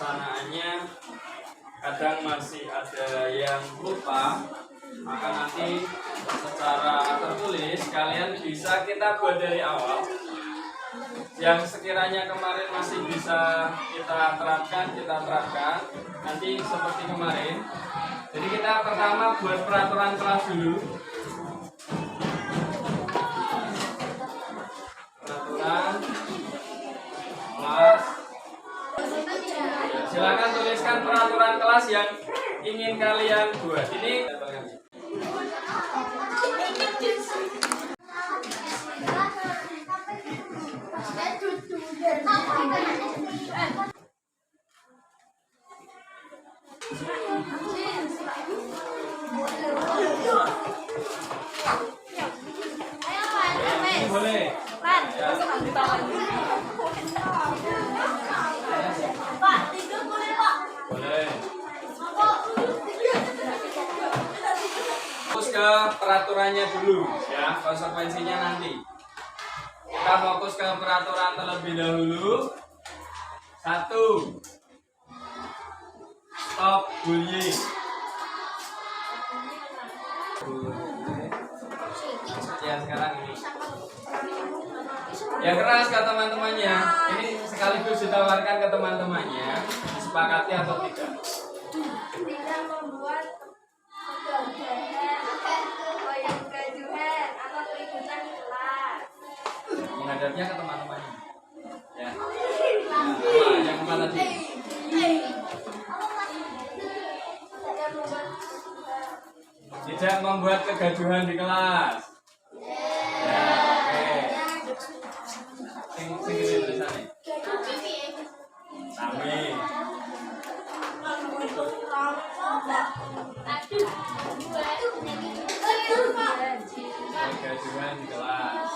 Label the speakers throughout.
Speaker 1: pelaksanaannya kadang masih ada yang lupa, maka nanti secara tertulis kalian bisa kita buat dari awal. Yang sekiranya kemarin masih bisa kita terapkan nanti seperti kemarin. Jadi kita pertama buat peraturan kelas dulu. Peraturan kelas. Silakan tuliskan peraturan kelas yang ingin kalian buat. Ini boleh. Boleh. Fokus ke peraturannya dulu ya, konsekuensinya nanti. Kita fokus ke peraturan terlebih dahulu. 1. Stop bullying. Ya sekarang ini. Ya keras ke teman-temannya. Ini sekaligus ditawarkan ke teman-temannya. Disepakati atau tidak?
Speaker 2: Tidak membuat kegaduhan atau keributan di kelas.
Speaker 1: Menghadapnya ke teman-temannya. Ya. Yang kemana tadi? Tidak membuat kegaduhan di kelas. Ya, oke. Sing gede tulisannya. Sami. Kegaduhan di kelas.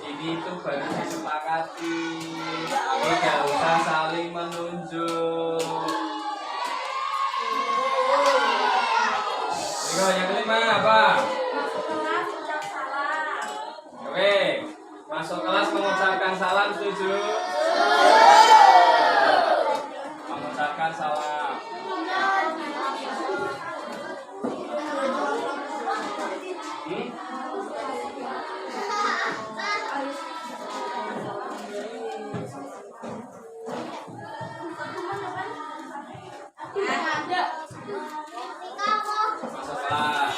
Speaker 1: Ini tuh baru disepakati. Tidak usah saling menunjuk. Yang kelima apa? Oke, masuk kelas mengucapkan salam, setuju? Mengucapkan salam. Masuk kelas.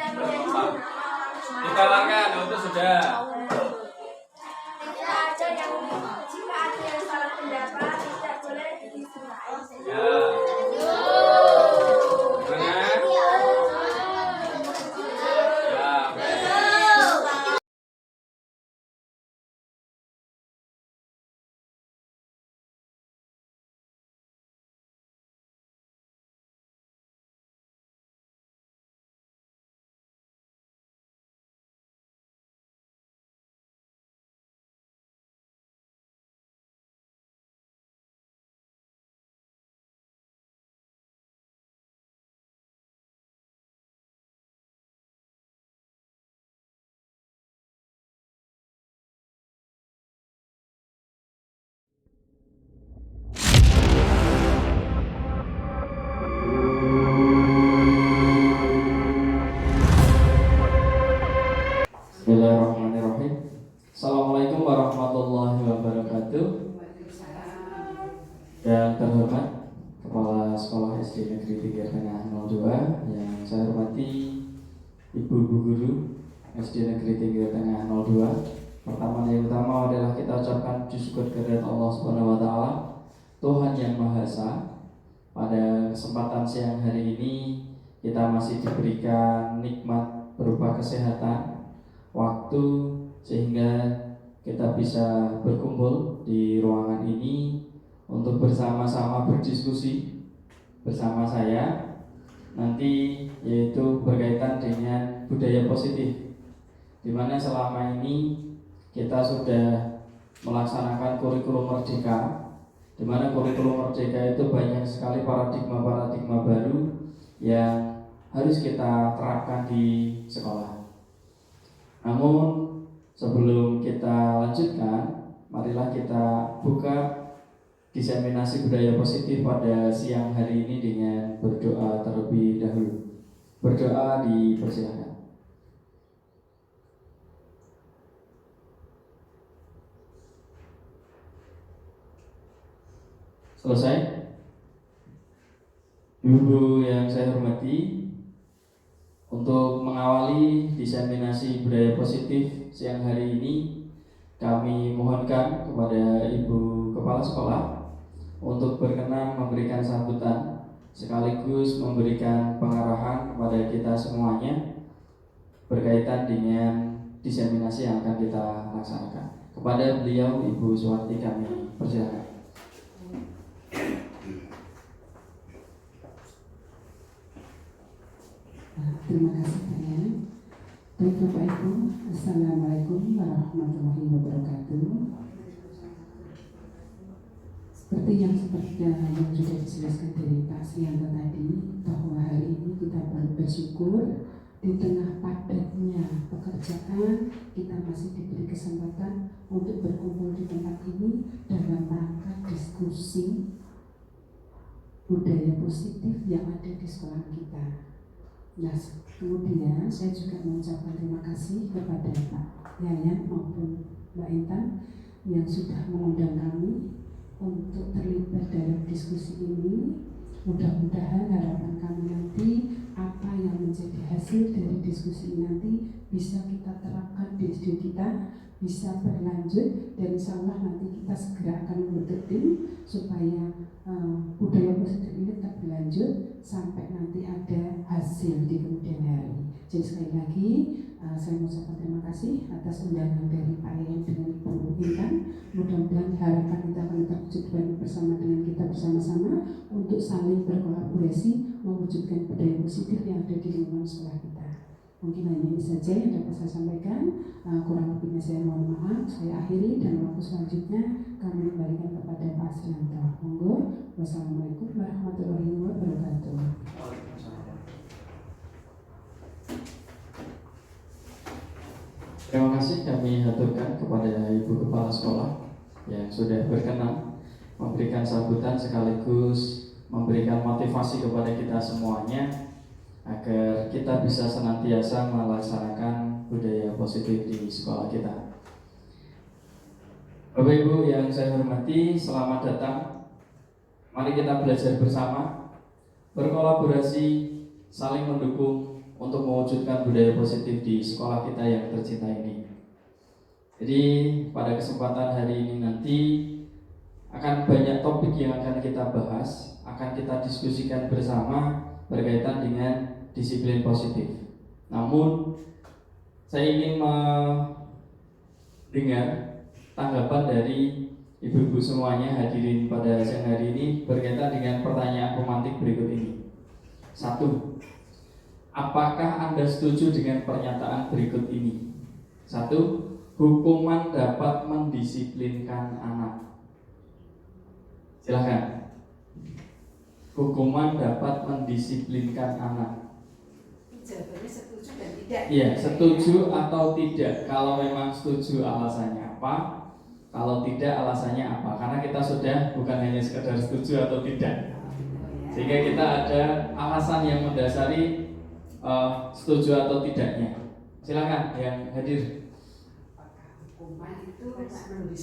Speaker 1: Berikutnya, ditawarkan, itu sudah.
Speaker 2: Tidak ada yang jika ada yang salah pendapat tidak boleh disurai.
Speaker 1: Ya. Mana? Ya, oke. Bismillahirrahmanirrahim. Assalamualaikum warahmatullahi wabarakatuh. Yang terhormat Kepala Sekolah SD Negeri 3 Tengah 02, yang saya hormati Ibu-ibu guru SD Negeri 3 Tengah 02. Yang utama adalah kita ucapkan puji syukur kehadirat Allah Subhanahu wa taala, Tuhan yang Maha Esa. Pada kesempatan siang hari ini kita masih diberikan nikmat berupa kesehatan, waktu, sehingga kita bisa berkumpul di ruangan ini untuk bersama-sama berdiskusi bersama saya nanti, yaitu berkaitan dengan budaya positif, di mana selama ini kita sudah melaksanakan kurikulum merdeka di mana kurikulum Merdeka itu banyak sekali paradigma-paradigma baru yang harus kita terapkan di sekolah. Namun sebelum kita lanjutkan, marilah kita buka diseminasi budaya positif pada siang hari ini dengan berdoa terlebih dahulu. Berdoa dipersilakan. Selesai? Ibu yang saya hormati, untuk mengawali diseminasi budaya positif siang hari ini, kami mohonkan kepada Ibu Kepala Sekolah untuk berkenan memberikan sambutan sekaligus memberikan pengarahan kepada kita semuanya berkaitan dengan diseminasi yang akan kita laksanakan. Kepada beliau, Ibu Suwarti, kami persilakan.
Speaker 3: Terima kasih banyak. Baik Bapak Ibu, Assalamualaikum warahmatullahi wabarakatuh. Seperti yang sudah dijelaskan dari Pak Srianto tadi, bahwa hari ini kita bersyukur di tengah padatnya pekerjaan, kita masih diberi kesempatan untuk berkumpul di tempat ini dalam rangka diskusi budaya positif yang ada di sekolah kita. Nah, kemudian saya juga mengucapkan terima kasih kepada Pak Yayan maupun Mbak Intan yang sudah mengundang kami untuk terlibat dalam diskusi ini. Mudah-mudahan harapan kami nanti apa yang menjadi hasil dari diskusi ini nanti bisa kita terapkan di studio kita, bisa berlanjut, dan insya Allah nanti kita segera akan membentuk tim supaya budaya positif ini tetap berlanjut sampai nanti ada hasil di kemudian hari. Jadi sekali lagi saya mengucapkan terima kasih atas undangan dari Pak Yayan dengan Ibu Intan. Mudah-mudahan harapan kita akan terwujudkan bersama dengan kita bersama-sama untuk saling berkolaborasi mewujudkan budaya positif yang ada di lingkungan sekolah kita. Mungkin hanya ini saja yang dapat saya sampaikan. Kurang lebihnya saya mohon maaf. Saya akhiri dan waktu selanjutnya kami kembalikan kepada Pak Srianto. Monggo. Wassalamualaikum warahmatullahi wabarakatuh.
Speaker 1: Terima kasih kami haturkan kepada Ibu Kepala Sekolah yang sudah berkenan memberikan sambutan sekaligus memberikan motivasi kepada kita semuanya agar kita bisa senantiasa melaksanakan budaya positif di sekolah kita. Bapak Ibu yang saya hormati, selamat datang. Mari kita belajar bersama, berkolaborasi, saling mendukung untuk mewujudkan budaya positif di sekolah kita yang tercinta ini. Jadi pada kesempatan hari ini nanti akan banyak topik yang akan kita bahas, akan kita diskusikan bersama berkaitan dengan disiplin positif. Namun saya ingin mendengar tanggapan dari ibu-ibu semuanya hadirin pada siang hari ini berkaitan dengan pertanyaan pemantik berikut ini. 1. Apakah Anda setuju dengan pernyataan berikut ini? 1. Hukuman dapat mendisiplinkan anak. Silakan. Hukuman dapat mendisiplinkan anak.
Speaker 3: Jawabannya setuju dan tidak.
Speaker 1: Iya, setuju atau tidak. Kalau memang setuju alasannya apa? Kalau tidak alasannya apa? Karena kita sudah bukan hanya sekedar setuju atau tidak. Sehingga kita ada alasan yang mendasari setuju atau tidaknya. Silakan yang hadir.
Speaker 3: Hukuman itu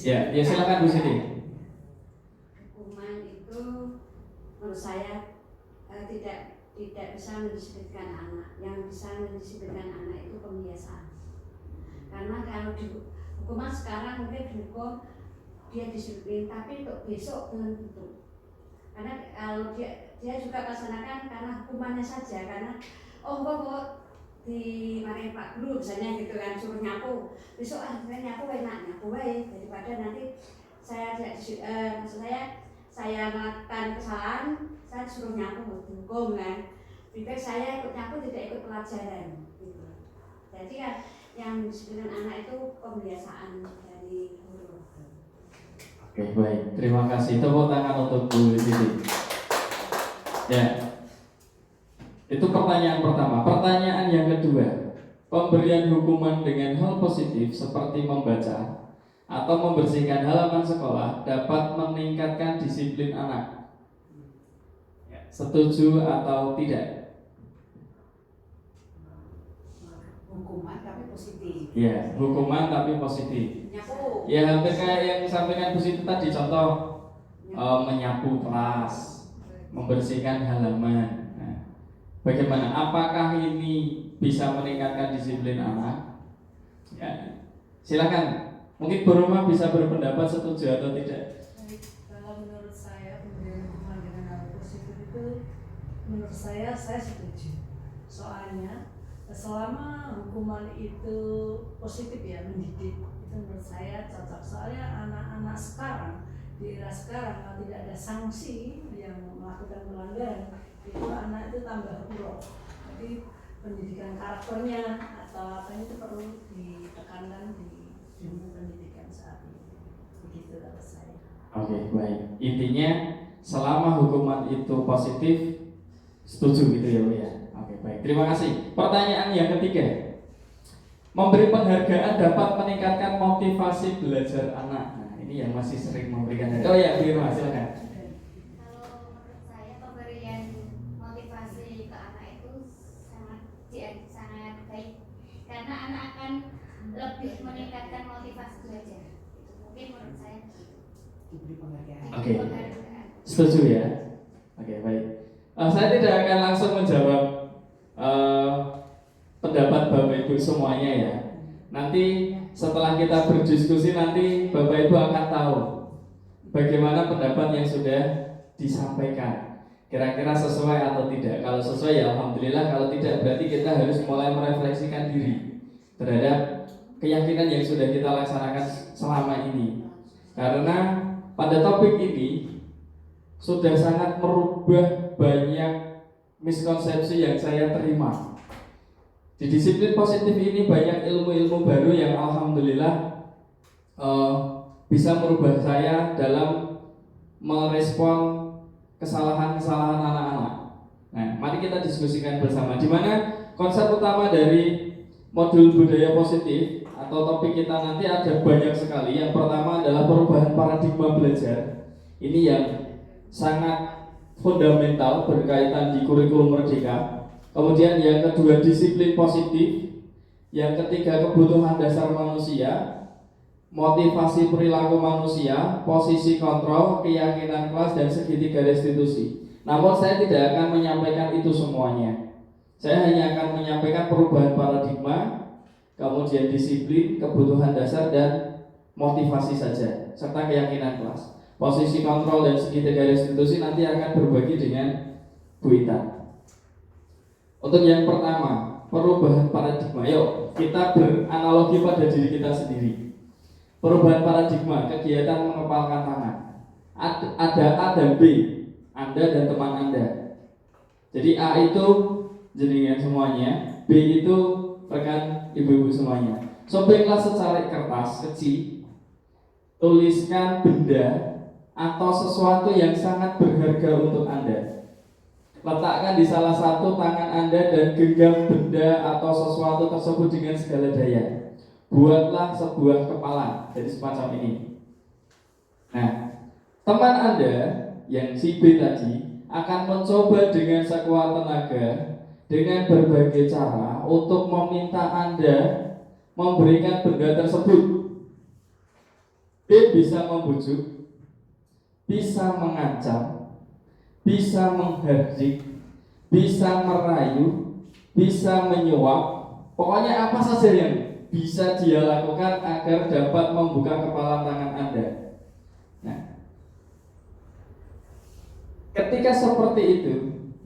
Speaker 1: Ya silakan Bu Siti.
Speaker 4: Hukuman itu menurut saya tidak bisa mendisiplinkan anak. Yang bisa mendisiplinkan anak itu pembiasaan. Karena kalau hukuman sekarang mungkin dihukum dia disiplin, tapi untuk besok belum tentu. Karena kalau dia juga laksanakan karena hukumannya saja, karena kok dimarahin Pak Guru misalnya gitu kan, suruh nyapu besok saya nyapu enak nyapu baik daripada nanti saya saya melakukan kesalahan saya suruh nyapu dihukum kan, lebih baik saya ikut nyapu tidak ikut pelajaran gitu. Jadi kan yang mendisiplinkan anak itu pembiasaan dari guru.
Speaker 1: Oke, baik. Terima kasih. Tepuk tangan untuk Bu Siti. Ya, itu pertanyaan pertama. Pertanyaan yang kedua, pemberian hukuman dengan hal positif seperti membaca atau membersihkan halaman sekolah dapat meningkatkan disiplin anak. Setuju atau tidak?
Speaker 5: Hukuman tapi positif.
Speaker 1: Ya, hukuman tapi positif.
Speaker 5: Nyapu.
Speaker 1: Ya, hampir kayak yang disampaikan Bu Siti tadi, contoh menyapu kelas, membersihkan halaman. Nah, bagaimana? Apakah ini bisa meningkatkan disiplin anak? Ya, silakan. Mungkin Bu Roma bisa berpendapat setuju atau tidak.
Speaker 6: Kalau menurut saya pemberian hukuman dengan hal positif itu, menurut saya setuju. Soalnya selama hukuman itu positif ya, mendidik, itu menurut saya cocok. Soalnya anak-anak sekarang, di era sekarang kalau tidak ada sanksi yang melakukan pelanggaran, itu anak itu tambah buruk. Jadi pendidikan karakternya atau apa itu perlu ditekankan di ilmu pendidikan saat ini. Begitu kalau saya.
Speaker 1: Oke, baik. Intinya selama hukuman itu positif, setuju gitu ya Bu ya. Oke, baik. Terima kasih. Pertanyaan yang ketiga. Memberi penghargaan dapat meningkatkan motivasi belajar anak. Nah, ini yang masih sering memberikan. Oh ya, Bu Irma, silakan.
Speaker 7: Kalau menurut saya pemberian motivasi ke anak itu sangat baik karena anak akan lebih meningkatkan motivasi belajar. Itu mungkin menurut saya
Speaker 5: Diberi penghargaan.
Speaker 1: Oke.
Speaker 7: penghargaan.
Speaker 1: Setuju ya? Oke, baik. Saya tidak akan langsung menjawab pendapat Bapak Ibu semuanya ya. Nanti setelah kita berdiskusi nanti Bapak Ibu akan tahu bagaimana pendapat yang sudah disampaikan. Kira-kira sesuai atau tidak. Kalau sesuai ya alhamdulillah, kalau tidak berarti kita harus mulai merefleksikan diri terhadap keyakinan yang sudah kita laksanakan selama ini. Karena pada topik ini sudah sangat merubah banyak miskonsepsi yang saya terima. Di disiplin positif ini banyak ilmu-ilmu baru yang alhamdulillah bisa merubah saya dalam merespon kesalahan-kesalahan anak-anak. Nah, mari kita diskusikan bersama. Di mana konsep utama dari modul budaya positif atau topik kita nanti ada banyak sekali. Yang pertama adalah perubahan paradigma belajar. Ini yang sangat fundamental berkaitan di kurikulum Merdeka. Kemudian yang kedua disiplin positif. Yang ketiga kebutuhan dasar manusia, motivasi perilaku manusia, posisi kontrol, keyakinan kelas, dan segitiga restitusi. Namun saya tidak akan menyampaikan itu semuanya. Saya hanya akan menyampaikan perubahan paradigma, kemudian disiplin, kebutuhan dasar, dan motivasi saja, serta keyakinan kelas. Posisi kontrol dan segitiga restitusi nanti akan berbagi dengan Bu Ita. Untuk yang pertama, perubahan paradigma. Yuk, kita beranalogi pada diri kita sendiri. Perubahan paradigma, kegiatan mengepalkan tangan. Ada A dan B, Anda dan teman Anda. Jadi A itu jenengan semuanya, B itu rekan ibu-ibu semuanya. Sobeklah secari kertas kecil, tuliskan benda atau sesuatu yang sangat berharga untuk Anda. Letakkan di salah satu tangan Anda dan genggam benda atau sesuatu tersebut dengan segala daya. Buatlah sebuah kepalan, jadi semacam ini. Nah, teman Anda yang si B tadi akan mencoba dengan sekuat tenaga dengan berbagai cara untuk meminta Anda memberikan benda tersebut. B bisa membujuk, bisa mengancam, bisa menghardik, bisa merayu, bisa menyuap. Pokoknya apa saja yang bisa dia lakukan agar dapat membuka kepala tangan Anda. Nah, ketika seperti itu,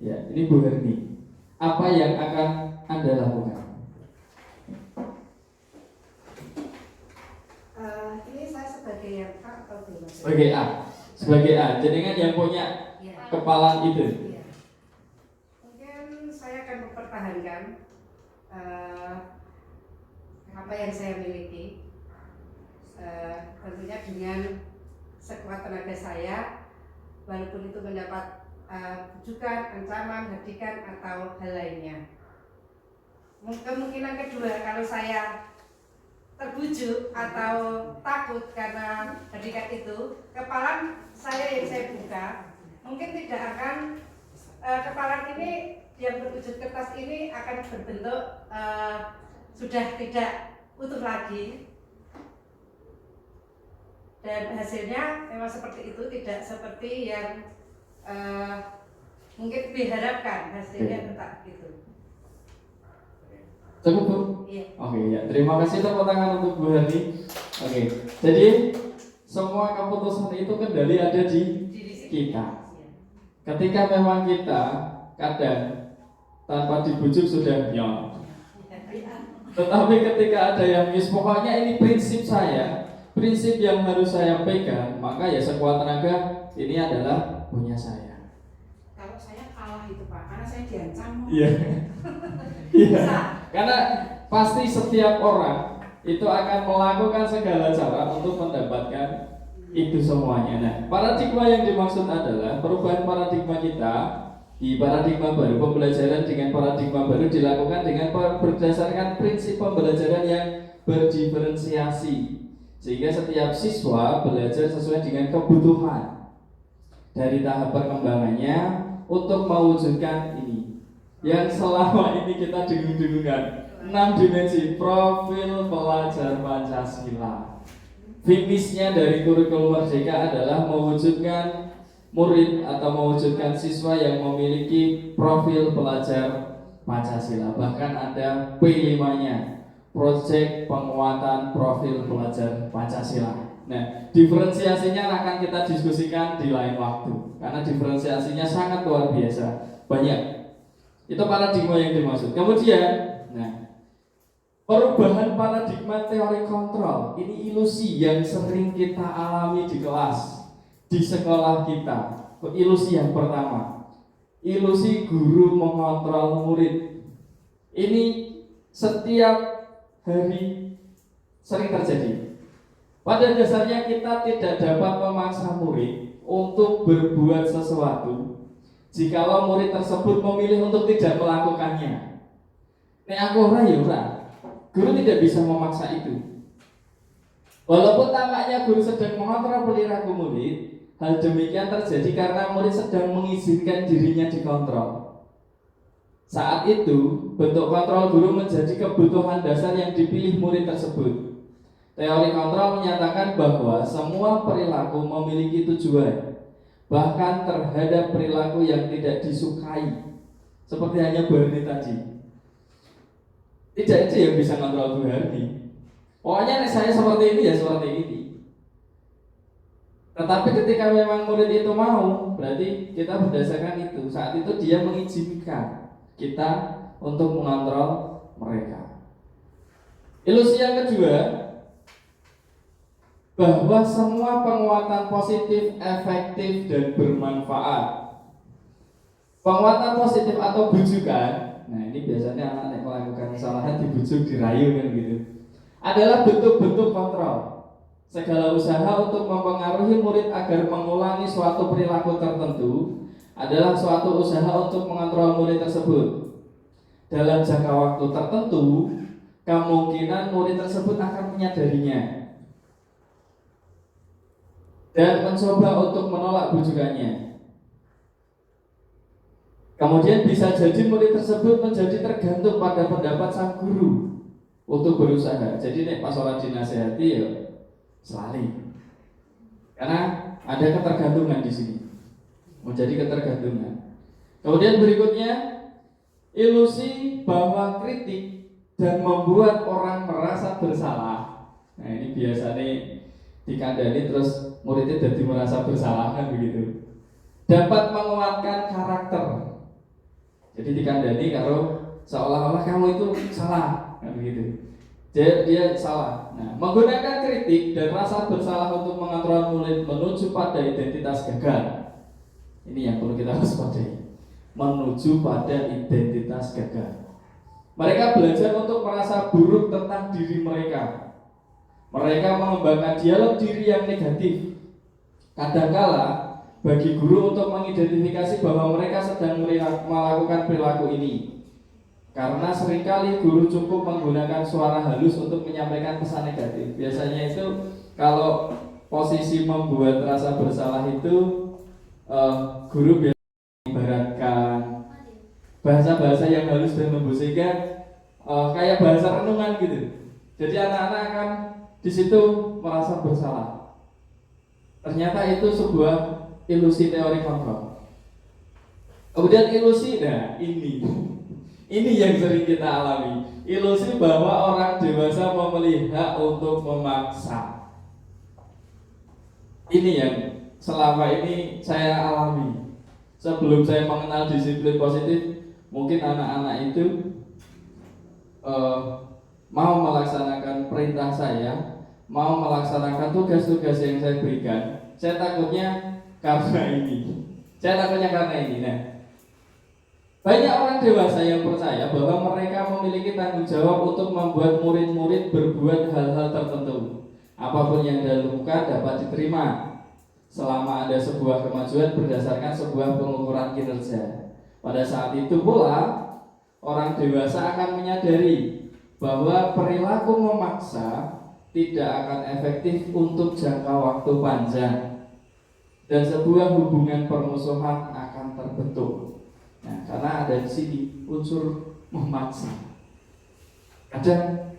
Speaker 1: ya ini Bu Herni, apa yang akan Anda lakukan?
Speaker 4: Ini saya sebagai yang A atau B?
Speaker 1: Sebagai A, sebagai A. Jenengan yang punya kepala itu.
Speaker 4: Iya. Mungkin saya akan mempertahankan apa yang saya miliki, tentunya dengan sekuat
Speaker 8: tenaga saya, walaupun itu mendapat bujukan, ancaman, hadikan atau hal lainnya. Kemungkinan kedua, kalau saya terbujuk atau takut karena hadikat itu, kepalan saya yang saya buka mungkin tidak akan kepalan ini yang berwujud kertas ini akan berbentuk sudah tidak utuh lagi, dan hasilnya memang seperti itu, tidak seperti yang mungkin diharapkan, hasilnya tetap gitu.
Speaker 1: Cukup Bu?
Speaker 8: Iya.
Speaker 1: Oke ya, terima kasih tepuk tangan untuk Bu Hani. Oke, jadi semua keputusan itu kendali ada di kita. Ketika memang kita kadang tanpa dibujuk sudah nyong. Tetapi ketika ada yang pokoknya ini prinsip saya, prinsip yang harus saya pegang, maka ya sekuat tenaga ini adalah punya saya.
Speaker 5: Kalau saya kalah itu Pak, karena saya diancam.
Speaker 1: Iya. Iya. Karena pasti setiap orang itu akan melakukan segala cara untuk mendapatkan itu semuanya. Nah, paradigma yang dimaksud adalah perubahan paradigma kita di paradigma baru, pembelajaran dengan paradigma baru dilakukan dengan berdasarkan prinsip pembelajaran yang berdiferensiasi, sehingga setiap siswa belajar sesuai dengan kebutuhan dari tahap perkembangannya untuk mewujudkan ini yang selama ini kita dengung-dengungkan, 6 dimensi profil pelajar Pancasila. Finishnya dari kurikulum Merdeka adalah mewujudkan murid atau mewujudkan siswa yang memiliki profil pelajar Pancasila. Bahkan ada P5-nya, Proyek Penguatan Profil Pelajar Pancasila. Nah, diferensiasinya akan kita diskusikan di lain waktu, karena diferensiasinya sangat luar biasa, banyak. Itu paradigma yang dimaksud. Kemudian, perubahan paradigma teori kontrol ini ilusi yang sering kita alami di kelas, di sekolah kita. Ilusi yang pertama, ilusi guru mengontrol murid. Ini setiap hari sering terjadi. Pada dasarnya kita tidak dapat memaksa murid untuk berbuat sesuatu jikalau murid tersebut memilih untuk tidak melakukannya. Nek aku ora ya ora. Guru tidak bisa memaksa itu. Walaupun tampaknya guru sedang mengontrol perilaku murid, hal demikian terjadi karena murid sedang mengizinkan dirinya dikontrol. Saat itu, bentuk kontrol guru menjadi kebutuhan dasar yang dipilih murid tersebut. Teori kontrol menyatakan bahwa semua perilaku memiliki tujuan, bahkan terhadap perilaku yang tidak disukai, seperti hanya Bu Harni tadi. Tidak itu yang bisa kontrol Bu Harni. Pokoknya saya seperti ini ya seperti ini. Tetapi ketika memang murid itu mau, berarti kita berdasarkan itu. Saat itu dia mengizinkan kita untuk mengontrol mereka. Ilusi yang kedua, bahwa semua penguatan positif, efektif, dan bermanfaat. Penguatan positif atau bujukan, nah ini biasanya anak-anak melakukan kesalahan dibujuk, dirayu kan gitu, adalah bentuk-bentuk kontrol. Segala usaha untuk mempengaruhi murid agar mengulangi suatu perilaku tertentu adalah suatu usaha untuk mengontrol murid tersebut. Dalam jangka waktu tertentu, kemungkinan murid tersebut akan menyadarinya dan mencoba untuk menolak bujukannya. Kemudian bisa jadi murid tersebut menjadi tergantung pada pendapat sang guru untuk berusaha. Jadi nek pas ora dinasehati ya selali. Karena ada ketergantungan di sini. Menjadi ketergantungan. Kemudian berikutnya, ilusi bahwa kritik dan membuat orang merasa bersalah. Nah, ini biasanya dikandani terus muridnya jadi merasa bersalah kan begitu. Dapat menguatkan karakter. Jadi dikandani kalau seolah-olah kamu itu salah kan begitu. Dia salah. Nah, menggunakan kritik dan rasa bersalah untuk mengontrol murid menuju pada identitas gagal. Ini yang perlu kita waspadai. Menuju pada identitas gagal. Mereka belajar untuk merasa buruk tentang diri mereka. Mereka mengembangkan dialog diri yang negatif. Kadangkala bagi guru untuk mengidentifikasi bahwa mereka sedang melakukan perilaku ini, karena seringkali guru cukup menggunakan suara halus untuk menyampaikan pesan negatif. Biasanya itu kalau posisi membuat rasa bersalah itu guru biasanya ibaratkan bahasa-bahasa yang halus dan lembut sehingga kayak bahasa renungan gitu. Jadi anak-anak akan di situ merasa bersalah. Ternyata itu sebuah ilusi teori kontrol. Kemudian ilusi, nah ini yang sering kita alami. Ilusi bahwa orang dewasa memiliki hak untuk memaksa. Ini yang selama ini saya alami. Sebelum saya mengenal disiplin positif, mungkin anak-anak itu mau melaksanakan perintah saya, mau melaksanakan tugas-tugas yang saya berikan. Saya takutnya karena ini. Nah, banyak orang dewasa yang percaya bahwa mereka memiliki tanggung jawab untuk membuat murid-murid berbuat hal-hal tertentu. Apapun yang dilakukan dapat diterima selama ada sebuah kemajuan berdasarkan sebuah pengukuran kinerja. Pada saat itu pula orang dewasa akan menyadari bahwa perilaku memaksa tidak akan efektif untuk jangka waktu panjang dan sebuah hubungan permusuhan akan terbentuk. Nah, karena ada di sini unsur memaksa. Kadang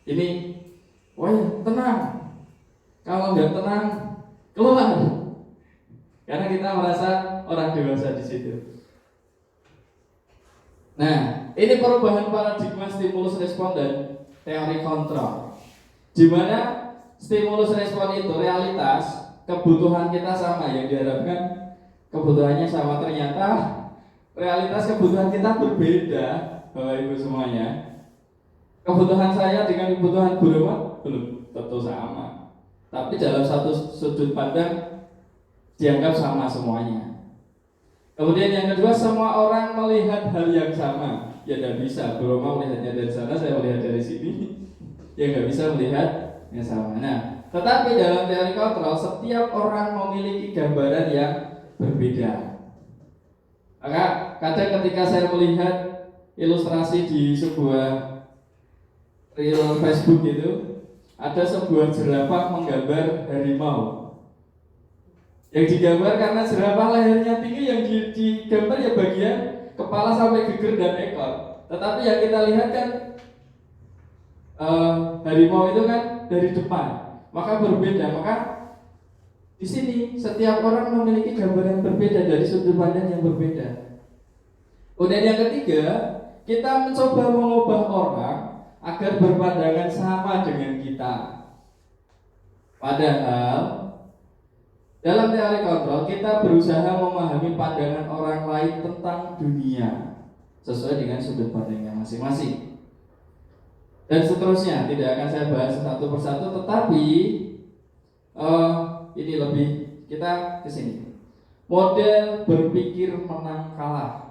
Speaker 1: ini, wah tenang. Kalau nggak tenang, keluar. Karena kita merasa orang dewasa di situ. Nah, ini perubahan paradigma stimulus respon dan teori kontrol. Di mana stimulus respon itu realitas, kebutuhan kita sama, yang diharapkan kebutuhannya sama, ternyata realitas kebutuhan kita berbeda, Bapak Ibu semuanya. Kebutuhan saya dengan kebutuhan Bu Roma belum tentu sama, tapi dalam satu sudut pandang dianggap sama semuanya. Kemudian yang kedua, semua orang melihat hal yang sama. Ya tidak bisa, Bu Roma melihatnya dari sana, saya melihat dari sini. Ya nggak bisa melihat yang sama. Nah, tetapi dalam teori kontrol, setiap orang memiliki gambaran yang berbeda. Maka kadang ketika saya melihat ilustrasi di sebuah reel Facebook itu, ada sebuah jerapah menggambar harimau. Yang digambar karena jerapah lehernya tinggi, yang digambar ya bagian kepala sampai geger dan ekor. Tetapi yang kita lihat kan harimau itu kan dari depan, maka berbeda. Maka di sini setiap orang memiliki gambaran berbeda dari sudut pandang yang berbeda. Kemudian yang ketiga, kita mencoba mengubah orang agar berpandangan sama dengan kita. Padahal dalam teori kontrol, kita berusaha memahami pandangan orang lain tentang dunia sesuai dengan sudut pandangnya masing-masing. Dan seterusnya, tidak akan saya bahas satu persatu, tetapi ini lebih kita ke sini. Model berpikir menang kalah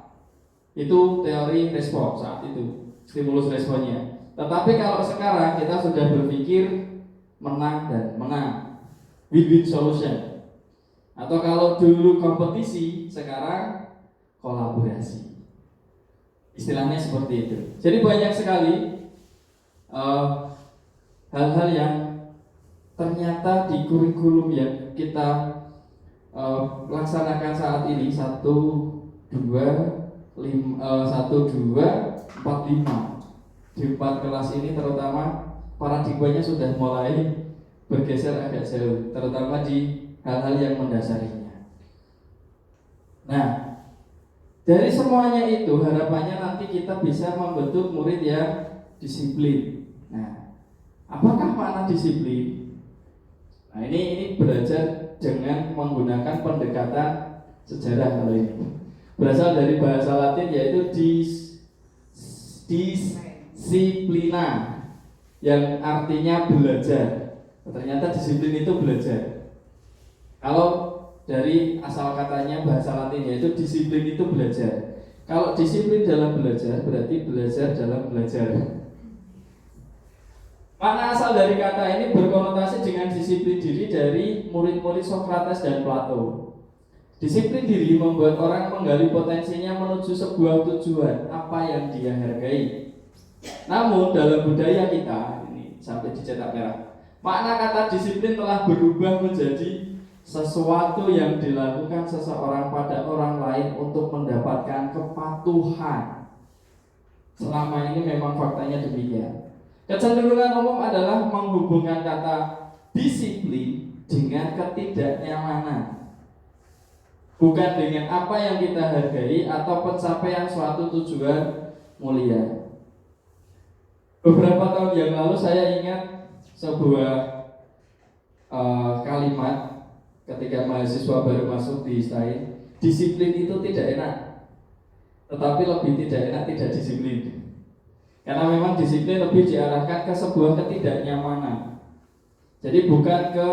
Speaker 1: itu teori respon saat itu, stimulus responnya. Tetapi kalau sekarang kita sudah berpikir menang dan menang, win-win solution. Atau kalau dulu kompetisi, sekarang kolaborasi. Istilahnya seperti itu. Jadi banyak sekali hal-hal yang ternyata di kurikulum yang kita laksanakan saat ini 1, 2, 4, 5 di 4 kelas ini, terutama paradigmanya sudah mulai bergeser agak jauh, terutama di hal-hal yang mendasarinya. Nah, dari semuanya itu harapannya nanti kita bisa membentuk murid yang disiplin. Nah, apakah makna disiplin? Nah, ini belajar dengan menggunakan pendekatan sejarah kalau ini. Berasal dari bahasa Latin yaitu disiplina, yang artinya belajar. Ternyata disiplin itu belajar. Kalau dari asal katanya bahasa Latin yaitu disiplin itu belajar. Kalau disiplin dalam belajar berarti belajar dalam belajar. Makna asal dari kata ini berkonotasi dengan disiplin diri dari murid-murid Sokrates dan Plato. Disiplin diri membuat orang menggali potensinya menuju sebuah tujuan, apa yang dia hargai. Namun dalam budaya kita, ini sampai dicetak merah, makna kata disiplin telah berubah menjadi sesuatu yang dilakukan seseorang pada orang lain untuk mendapatkan kepatuhan. Selama ini memang faktanya demikian. Kecenderungan umum adalah menghubungkan kata disiplin dengan ketidaknyamanan, bukan dengan apa yang kita hargai atau pencapaian suatu tujuan mulia. Beberapa tahun yang lalu saya ingat sebuah kalimat ketika mahasiswa baru masuk di STAI. Disiplin itu tidak enak, tetapi lebih tidak enak tidak disiplin. Karena memang disiplin lebih diarahkan ke sebuah ketidaknyamanan. Jadi bukan ke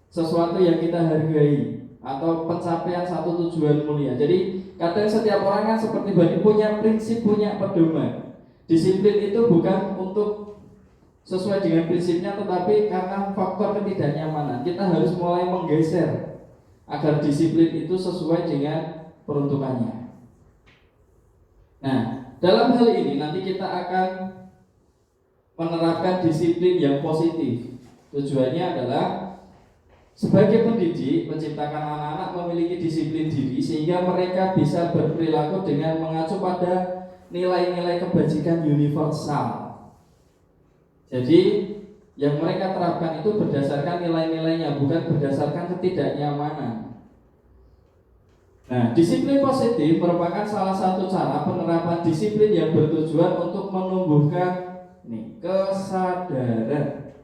Speaker 1: sesuatu yang kita hargai atau pencapaian satu tujuan mulia. Jadi katanya setiap orang kan seperti Bani punya prinsip, punya pedoman. Disiplin itu bukan untuk sesuai dengan prinsipnya, tetapi karena faktor ketidaknyamanan. Kita harus mulai menggeser agar disiplin itu sesuai dengan peruntukannya. Nah, dalam hal ini nanti kita akan menerapkan disiplin yang positif. Tujuannya adalah sebagai pendidik menciptakan anak-anak memiliki disiplin diri sehingga mereka bisa berperilaku dengan mengacu pada nilai-nilai kebajikan universal. Jadi yang mereka terapkan itu berdasarkan nilai-nilainya, bukan berdasarkan ketidaknyamanan. Nah, disiplin positif merupakan salah satu cara penerapan disiplin yang bertujuan untuk menumbuhkan kesadaran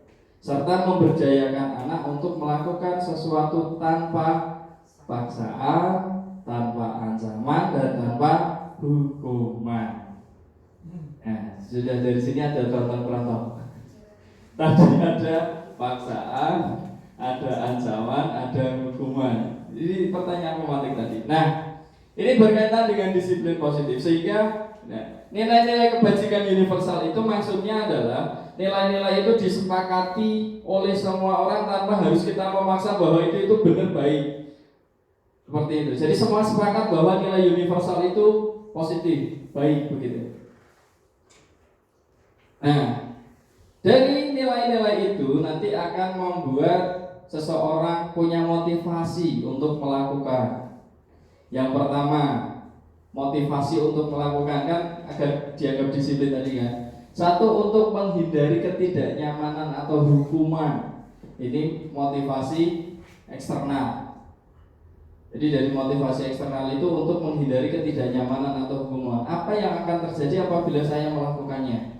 Speaker 1: serta memberdayakan anak untuk melakukan sesuatu tanpa paksaan, tanpa ancaman, dan tanpa hukuman. Nah, sudah dari sini ada contoh-contoh. Tadi ada paksaan, ada ancaman, ada hukuman. Jadi pertanyaan pematik tadi. Nah, ini berkaitan dengan disiplin positif sehingga nilai-nilai kebajikan universal itu maksudnya adalah nilai-nilai itu disepakati oleh semua orang tanpa harus kita memaksa bahwa itu benar baik. Seperti itu. Jadi semua sepakat bahwa nilai universal itu positif, baik begitu. Nah, dari nilai-nilai itu nanti akan membuat seseorang punya motivasi untuk melakukan. Yang pertama, motivasi untuk melakukan kan agar dianggap disiplin tadi kan. Satu, untuk menghindari ketidaknyamanan atau hukuman. Ini motivasi eksternal. Jadi dari motivasi eksternal itu untuk menghindari ketidaknyamanan atau hukuman. Apa yang akan terjadi apabila saya melakukannya?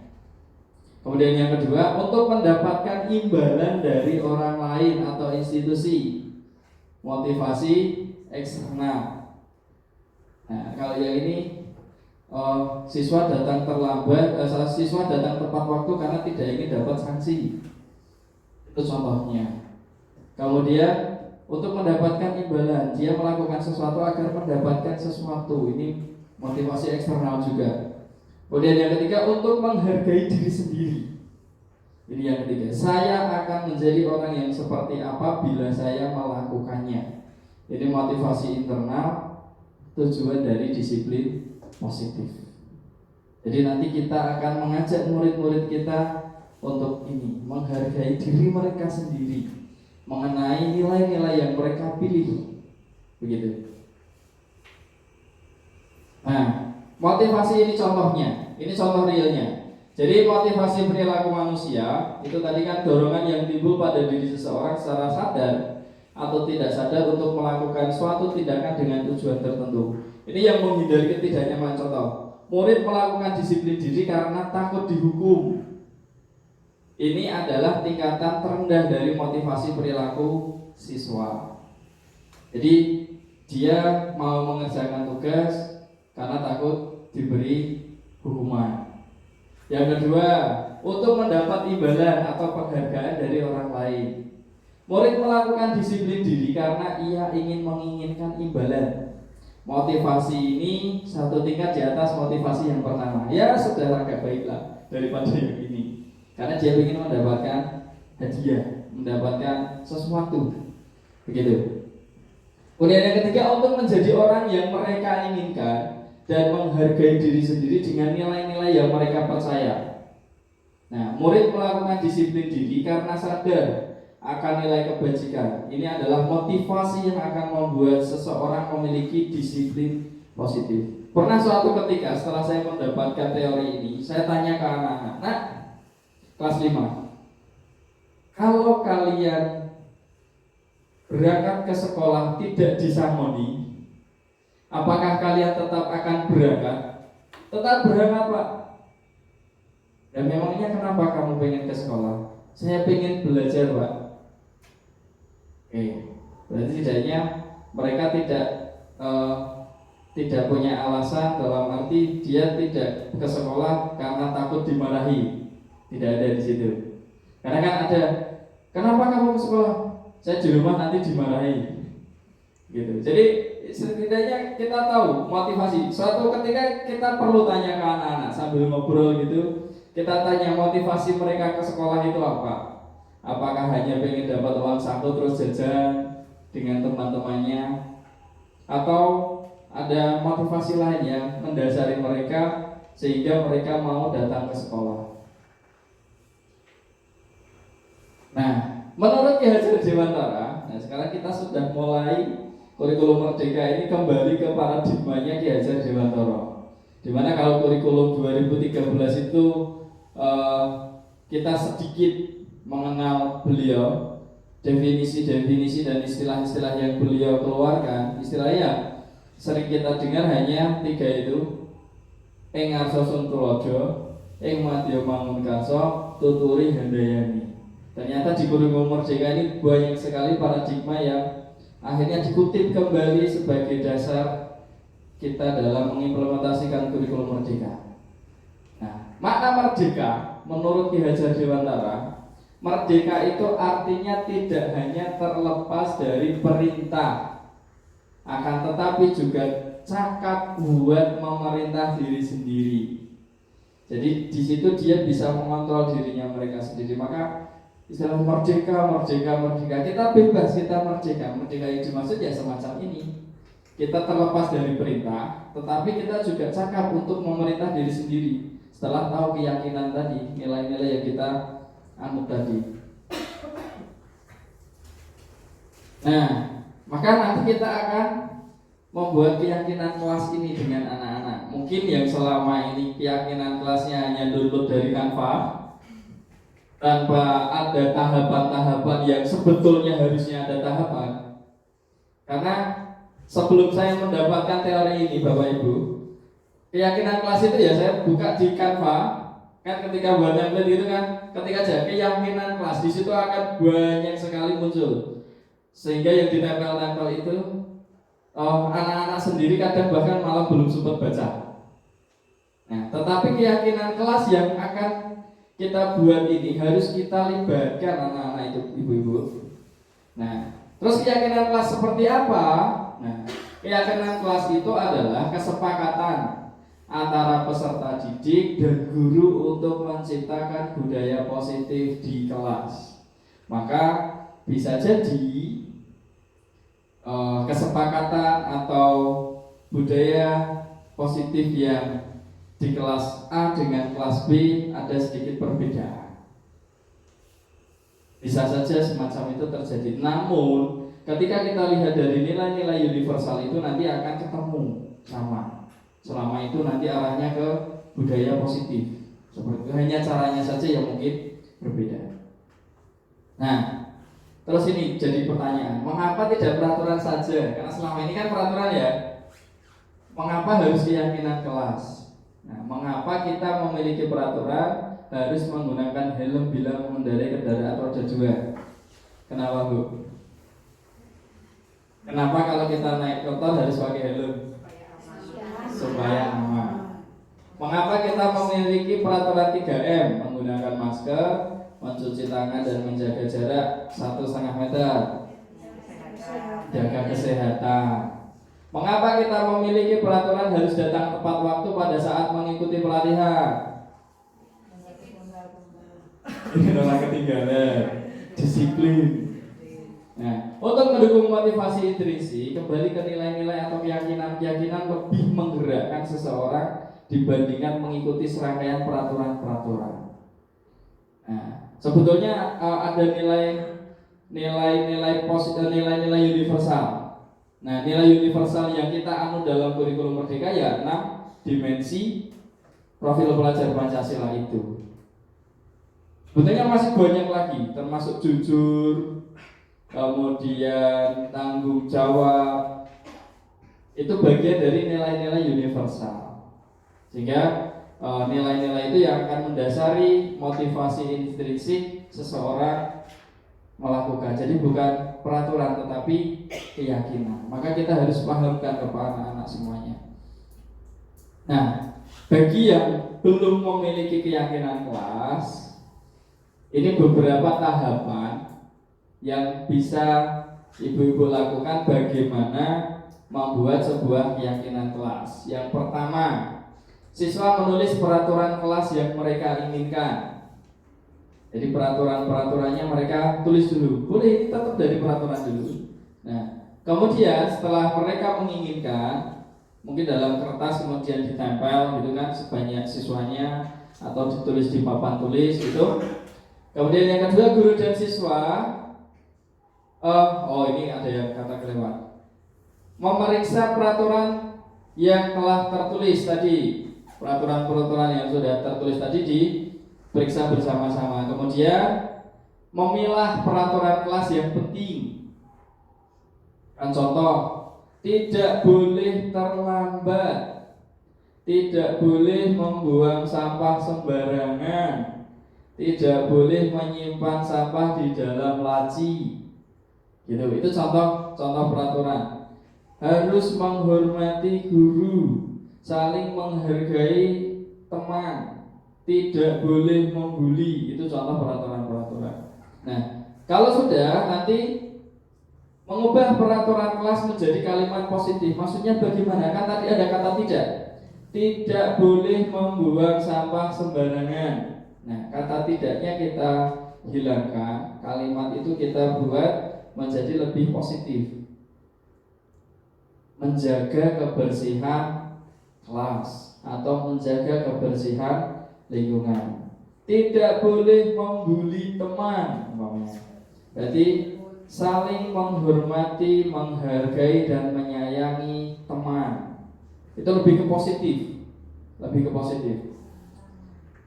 Speaker 1: Kemudian yang kedua, untuk mendapatkan imbalan dari orang lain atau institusi. Motivasi eksternal. Nah, kalau yang ini siswa datang terlambat, siswa datang tepat waktu karena tidak ingin dapat sanksi. Itu contohnya. Kemudian untuk mendapatkan imbalan, dia melakukan sesuatu agar mendapatkan sesuatu. Ini motivasi eksternal juga. Kemudian yang ketiga, untuk menghargai diri sendiri. Ini yang ketiga, saya akan menjadi orang yang seperti apa bila saya melakukannya. Ini motivasi internal, tujuan dari disiplin positif. Jadi nanti kita akan mengajak murid-murid kita untuk ini, menghargai diri mereka sendiri, mengenai nilai-nilai yang mereka pilih. Begitu. Nah, motivasi ini contohnya, ini contoh realnya. Jadi motivasi perilaku manusia itu tadi kan dorongan yang timbul pada diri seseorang secara sadar atau tidak sadar untuk melakukan suatu tindakan dengan tujuan tertentu. Ini yang menghindari ketidaknyamanan. Contoh, murid melakukan disiplin diri karena takut dihukum. Ini adalah tingkatan terendah dari motivasi perilaku siswa. Jadi dia mau mengerjakan tugas karena takut diberi hukuman. Yang kedua, untuk mendapat imbalan atau penghargaan dari orang lain. Murid melakukan disiplin diri karena ia ingin menginginkan imbalan. Motivasi ini satu tingkat di atas motivasi yang pertama. Ya sudah agak baiklah daripada yang ini. karena dia ingin mendapatkan hadiah, mendapatkan sesuatu, begitu. Kemudian yang ketiga, untuk menjadi orang yang mereka inginkan dan menghargai diri sendiri dengan nilai-nilai yang mereka percaya. Nah, murid melakukan disiplin diri karena sadar akan nilai kebajikan. Ini adalah motivasi yang akan membuat seseorang memiliki disiplin positif. Pernah suatu ketika setelah saya mendapatkan teori ini, saya tanya ke anak-anak, "Nak, kelas 5, kalau kalian berangkat ke sekolah tidak disangoni, apakah kalian tetap akan berangkat?" "Tetap berangkat, Pak." "Dan memangnya kenapa kamu pengen ke sekolah?" "Saya pengen belajar, Pak." Oke, berarti setidaknya mereka tidak punya alasan, dalam arti dia tidak ke sekolah karena takut dimarahi. Tidak ada di situ. Karena kan ada, "Kenapa kamu ke sekolah?" "Saya di rumah nanti dimarahi." Gitu. Jadi setidaknya kita tahu motivasi. Suatu ketika kita perlu tanya ke anak-anak sambil ngobrol gitu, kita tanya motivasi mereka ke sekolah itu apa? Apakah hanya pengen dapat uang saku terus jajan dengan teman-temannya, atau ada motivasi lain yang mendasari mereka sehingga mereka mau datang ke sekolah? Nah, menurut Ki Hajar Dewantara, nah sekarang kita sudah mulai kurikulum Merdeka ini kembali ke paradigmanya Ki Hajar Dewantara. Dimana kalau kurikulum 2013 itu kita sedikit mengenal beliau, definisi-definisi dan istilah-istilah yang beliau keluarkan, istilahnya sering kita dengar hanya 3 itu: ing ngarsa sun tulodo, ing madya mangun karso, tuturi handayani. Ternyata di kurikulum Merdeka ini banyak sekali paradigma yang akhirnya dikutip kembali sebagai dasar kita dalam mengimplementasikan kurikulum Merdeka. Nah, makna merdeka menurut Ki Hajar Dewantara, merdeka itu artinya tidak hanya terlepas dari perintah, akan tetapi juga cakap buat memerintah diri sendiri. Jadi di situ dia bisa mengontrol dirinya mereka sendiri. Maka istilah merdeka, kita bebas, kita merdeka. Merdeka yang dimaksud ya semacam ini. Kita terlepas dari perintah, tetapi kita juga cakap untuk memerintah diri sendiri. Setelah tahu keyakinan tadi, nilai-nilai yang kita anut tadi. Nah, maka nanti kita akan membuat keyakinan kelas ini dengan anak-anak. Mungkin yang selama ini keyakinan kelasnya hanya download dari Canva, tanpa ada tahapan-tahapan yang sebetulnya harusnya ada tahapan. Karena sebelum saya mendapatkan teori ini, Bapak Ibu, keyakinan kelas itu ya saya buka di Canva. Kan ketika buat template gitu kan, ketika aja keyakinan kelas, di situ akan banyak sekali muncul. Sehingga yang ditempel-tempel itu anak-anak sendiri kadang bahkan malah belum sempat baca. Nah, tetapi keyakinan kelas yang akan kita buat ini harus kita libatkan anak-anak itu, ibu-ibu. Nah, terus keyakinan kelas seperti apa? Nah, keyakinan kelas itu adalah kesepakatan antara peserta didik dan guru untuk menciptakan budaya positif di kelas. Maka bisa jadi kesepakatan atau budaya positif yang di kelas A dengan kelas B ada sedikit perbedaan. Bisa saja semacam itu terjadi. Namun ketika kita lihat dari nilai-nilai universal itu nanti akan ketemu sama. Selama itu nanti arahnya ke budaya positif. Seperti itu, hanya caranya saja yang mungkin berbeda. Nah, terus ini jadi pertanyaan, mengapa tidak peraturan saja? Karena selama ini kan peraturan ya. Mengapa harus keyakinan kelas? Nah, mengapa kita memiliki peraturan harus menggunakan helm bila mengendarai kendaraan roda 2? Kenapa, Bu? Kenapa kalau kita naik motor harus pakai helm? Supaya aman. Mengapa kita memiliki peraturan 3M? Menggunakan masker, mencuci tangan dan menjaga jarak 1,5 meter. Jaga kesehatan. Mengapa kita memiliki peraturan harus datang tepat waktu pada saat mengikuti pelatihan? Ini orang ketinggalan. Disiplin. Nah, untuk mendukung motivasi intrinsik, kembali ke nilai-nilai atau keyakinan-keyakinan lebih menggerakkan seseorang dibandingkan mengikuti serangkaian peraturan-peraturan. Nah, sebetulnya ada nilai-nilai positif, nilai-nilai universal. Nah, nilai universal yang kita anut dalam kurikulum Merdeka ya 6 dimensi profil pelajar Pancasila itu. Sebetulnya masih banyak lagi, termasuk jujur, kemudian tanggung jawab. Itu bagian dari nilai-nilai universal. Sehingga nilai-nilai itu yang akan mendasari motivasi intrinsik seseorang melakukan. Jadi bukan peraturan tetapi keyakinan. Maka kita harus pahamkan kepada anak-anak semuanya. Nah, bagi yang belum memiliki keyakinan kelas, ini beberapa tahapan yang bisa ibu-ibu lakukan bagaimana membuat sebuah keyakinan kelas. Yang pertama, siswa menulis peraturan kelas yang mereka inginkan. Jadi peraturan-peraturannya mereka tulis dulu. Boleh ini tetap dari peraturan dulu. Nah, kemudian setelah mereka menginginkan, mungkin dalam kertas kemudian ditempel gitu kan sebanyak siswanya atau ditulis di papan tulis itu. Kemudian yang kedua, guru dan siswa ini ada yang kata kelewat. Memeriksa peraturan yang telah tertulis tadi. Peraturan-peraturan yang sudah tertulis tadi diperiksa bersama-sama. Kemudian memilah peraturan kelas yang penting. Kan contoh, tidak boleh terlambat, tidak boleh membuang sampah sembarangan, tidak boleh menyimpan sampah di dalam laci. Gitu, itu contoh peraturan. Harus menghormati guru, saling menghargai teman, tidak boleh membuli. Itu contoh peraturan-peraturan. Nah, kalau sudah nanti mengubah peraturan kelas menjadi kalimat positif. Maksudnya bagaimana? Kan tadi ada kata tidak. Tidak boleh membuang sampah sembarangan. Nah, kata tidaknya kita hilangkan. Kalimat itu kita buat menjadi lebih positif. Menjaga kebersihan kelas atau menjaga kebersihan lingkungan. Tidak boleh membuli teman. Berarti saling menghormati, menghargai dan menyayangi teman. Itu lebih ke positif. Lebih ke positif.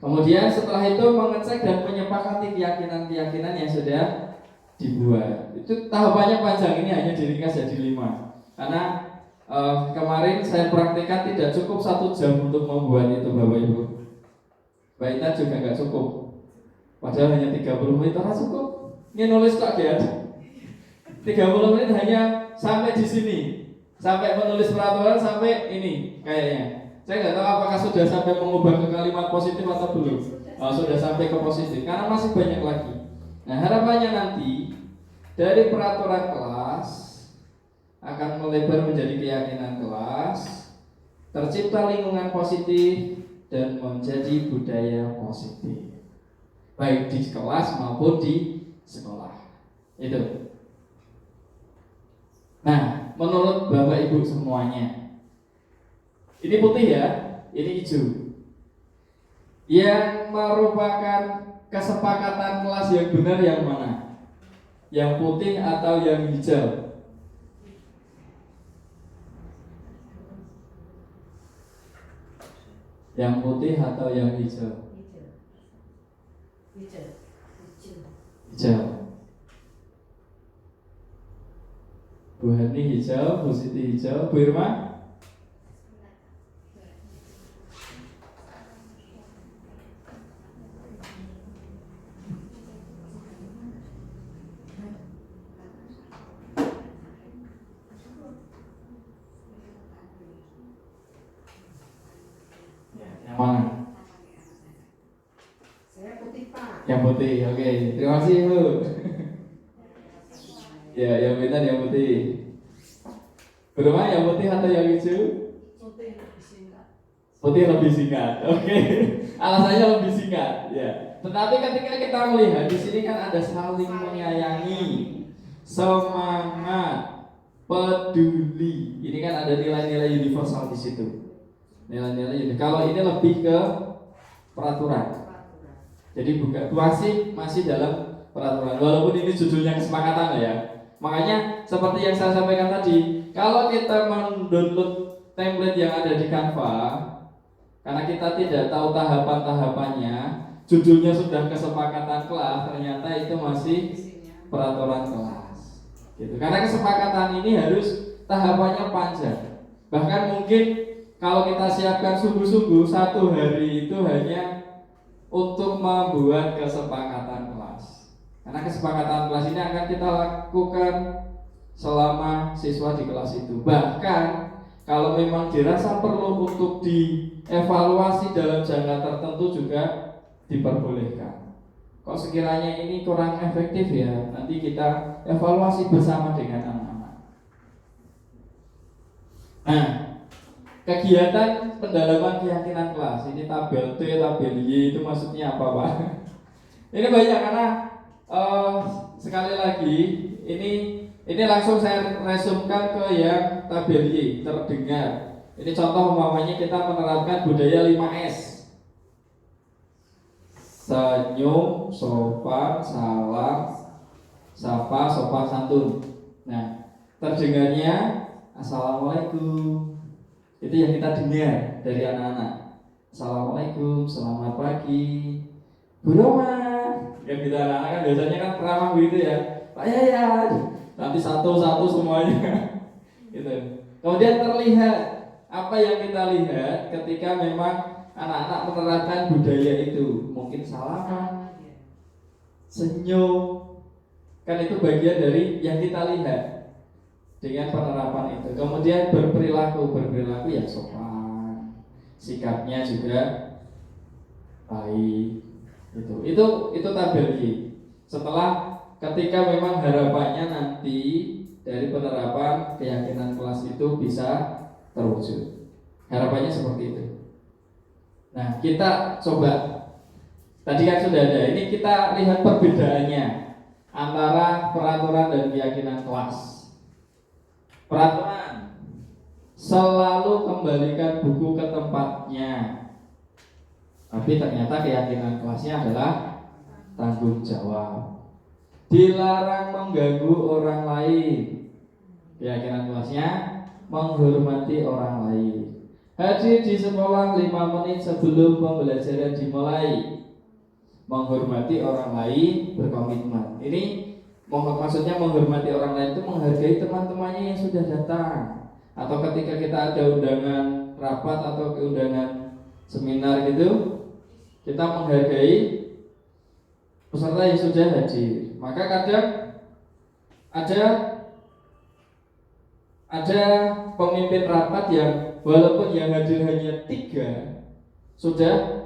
Speaker 1: Kemudian setelah itu mengecek dan menyepakati keyakinan-keyakinan yang sudah dibuat. Itu tahapannya panjang, ini hanya diringkas jadi 5. Karena kemarin saya praktekkan tidak cukup 1 jam untuk membuat itu Bapak Ibu. Mbak Ina juga nggak cukup. Padahal hanya 30 menit orang cukup. Ini nulis kok ya. 30 menit hanya sampai di sini. Sampai menulis peraturan sampai ini kayaknya. Saya nggak tahu apakah sudah sampai mengubah ke kalimat positif atau belum. Sudah sampai ke positif karena masih banyak lagi. Nah, harapannya nanti dari peraturan kelas akan melebar menjadi keyakinan kelas, tercipta lingkungan positif dan menjadi budaya positif, baik di kelas maupun di sekolah. Itu. Nah, menurut Bapak Ibu semuanya, ini putih ya, ini hijau. Yang merupakan kesepakatan kelas yang benar yang mana? Yang putih atau yang hijau? Yang putih atau yang hijau? Hijau. Bu Hani hijau, Bu Siti hijau, Bu Irma? Yang mana?
Speaker 5: Saya putih Pak.
Speaker 1: Yang putih, oke. Terima kasih Bu. Ya, yang benar yang putih. Berapa yang putih atau yang hijau?
Speaker 6: Putih lebih singkat.
Speaker 1: Putih lebih singkat, oke. Alasannya lebih singkat, ya. Tetapi ketika kita melihat di sini kan ada saling menyayangi, semangat, peduli. Ini kan ada nilai-nilai universal di situ. Nilai-nilai universal. Kalau ini lebih ke peraturan. Jadi bukan masih dalam peraturan. Walaupun ini judulnya kesepakatan ya. Makanya seperti yang saya sampaikan tadi, kalau kita mendownload template yang ada di Canva, karena kita tidak tahu tahapan-tahapannya, judulnya sudah kesepakatan kelas, ternyata itu masih peraturan kelas. Gitu. Karena kesepakatan ini harus tahapannya panjang. Bahkan mungkin kalau kita siapkan sungguh-sungguh 1 hari itu hanya untuk membuat kesepakatan kelas. Karena kesepakatan kelas ini akan kita lakukan selama siswa di kelas itu. Bahkan kalau memang dirasa perlu untuk dievaluasi dalam jangka tertentu juga diperbolehkan. Kok sekiranya ini kurang efektif ya, nanti kita evaluasi bersama dengan anak-anak. Nah, kegiatan pendalaman keyakinan kelas, ini tabel T, tabel Y itu maksudnya apa Pak? Ini banyak karena sekali lagi ini langsung saya resumkan ke yang tabel Y, terdengar. Ini contoh umpamanya kita menerapkan budaya 5S. Senyum, sopan, salam, sapa, sopan santun. Nah, terdengarnya Assalamualaikum. Itu yang kita dengar dari anak-anak. Assalamualaikum, selamat pagi, Bu Roma. Kan kita anak-anak kan biasanya kan ramah begitu ya, Pak Yayan. Nanti satu-satu semuanya. Gitu. Kemudian terlihat apa yang kita lihat ketika memang anak-anak menerapkan budaya itu. Mungkin salaman, senyum, kan itu bagian dari yang kita lihat dengan penerapan itu. Kemudian berperilaku ya sopan, sikapnya juga baik. Itu tabel Y. Setelah ketika memang harapannya nanti dari penerapan keyakinan kelas itu bisa terwujud. Harapannya seperti itu. Nah, kita coba. Tadi kan sudah ada. Ini kita lihat perbedaannya antara peraturan dan keyakinan kelas. Peraturan selalu kembalikan buku ke tempatnya. Tapi ternyata keyakinan kelasnya adalah tanggung jawab. Dilarang mengganggu orang lain. Keyakinan kelasnya menghormati orang lain. Hadir di sekolah 5 menit sebelum pembelajaran dimulai. Menghormati orang lain, berkomitmen. Ini maksudnya menghormati orang lain itu menghargai teman-temannya yang sudah datang. Atau ketika kita ada undangan rapat atau undangan seminar gitu, kita menghargai peserta yang sudah hadir. Maka kadang ada pemimpin rapat yang walaupun yang hadir hanya 3 sudah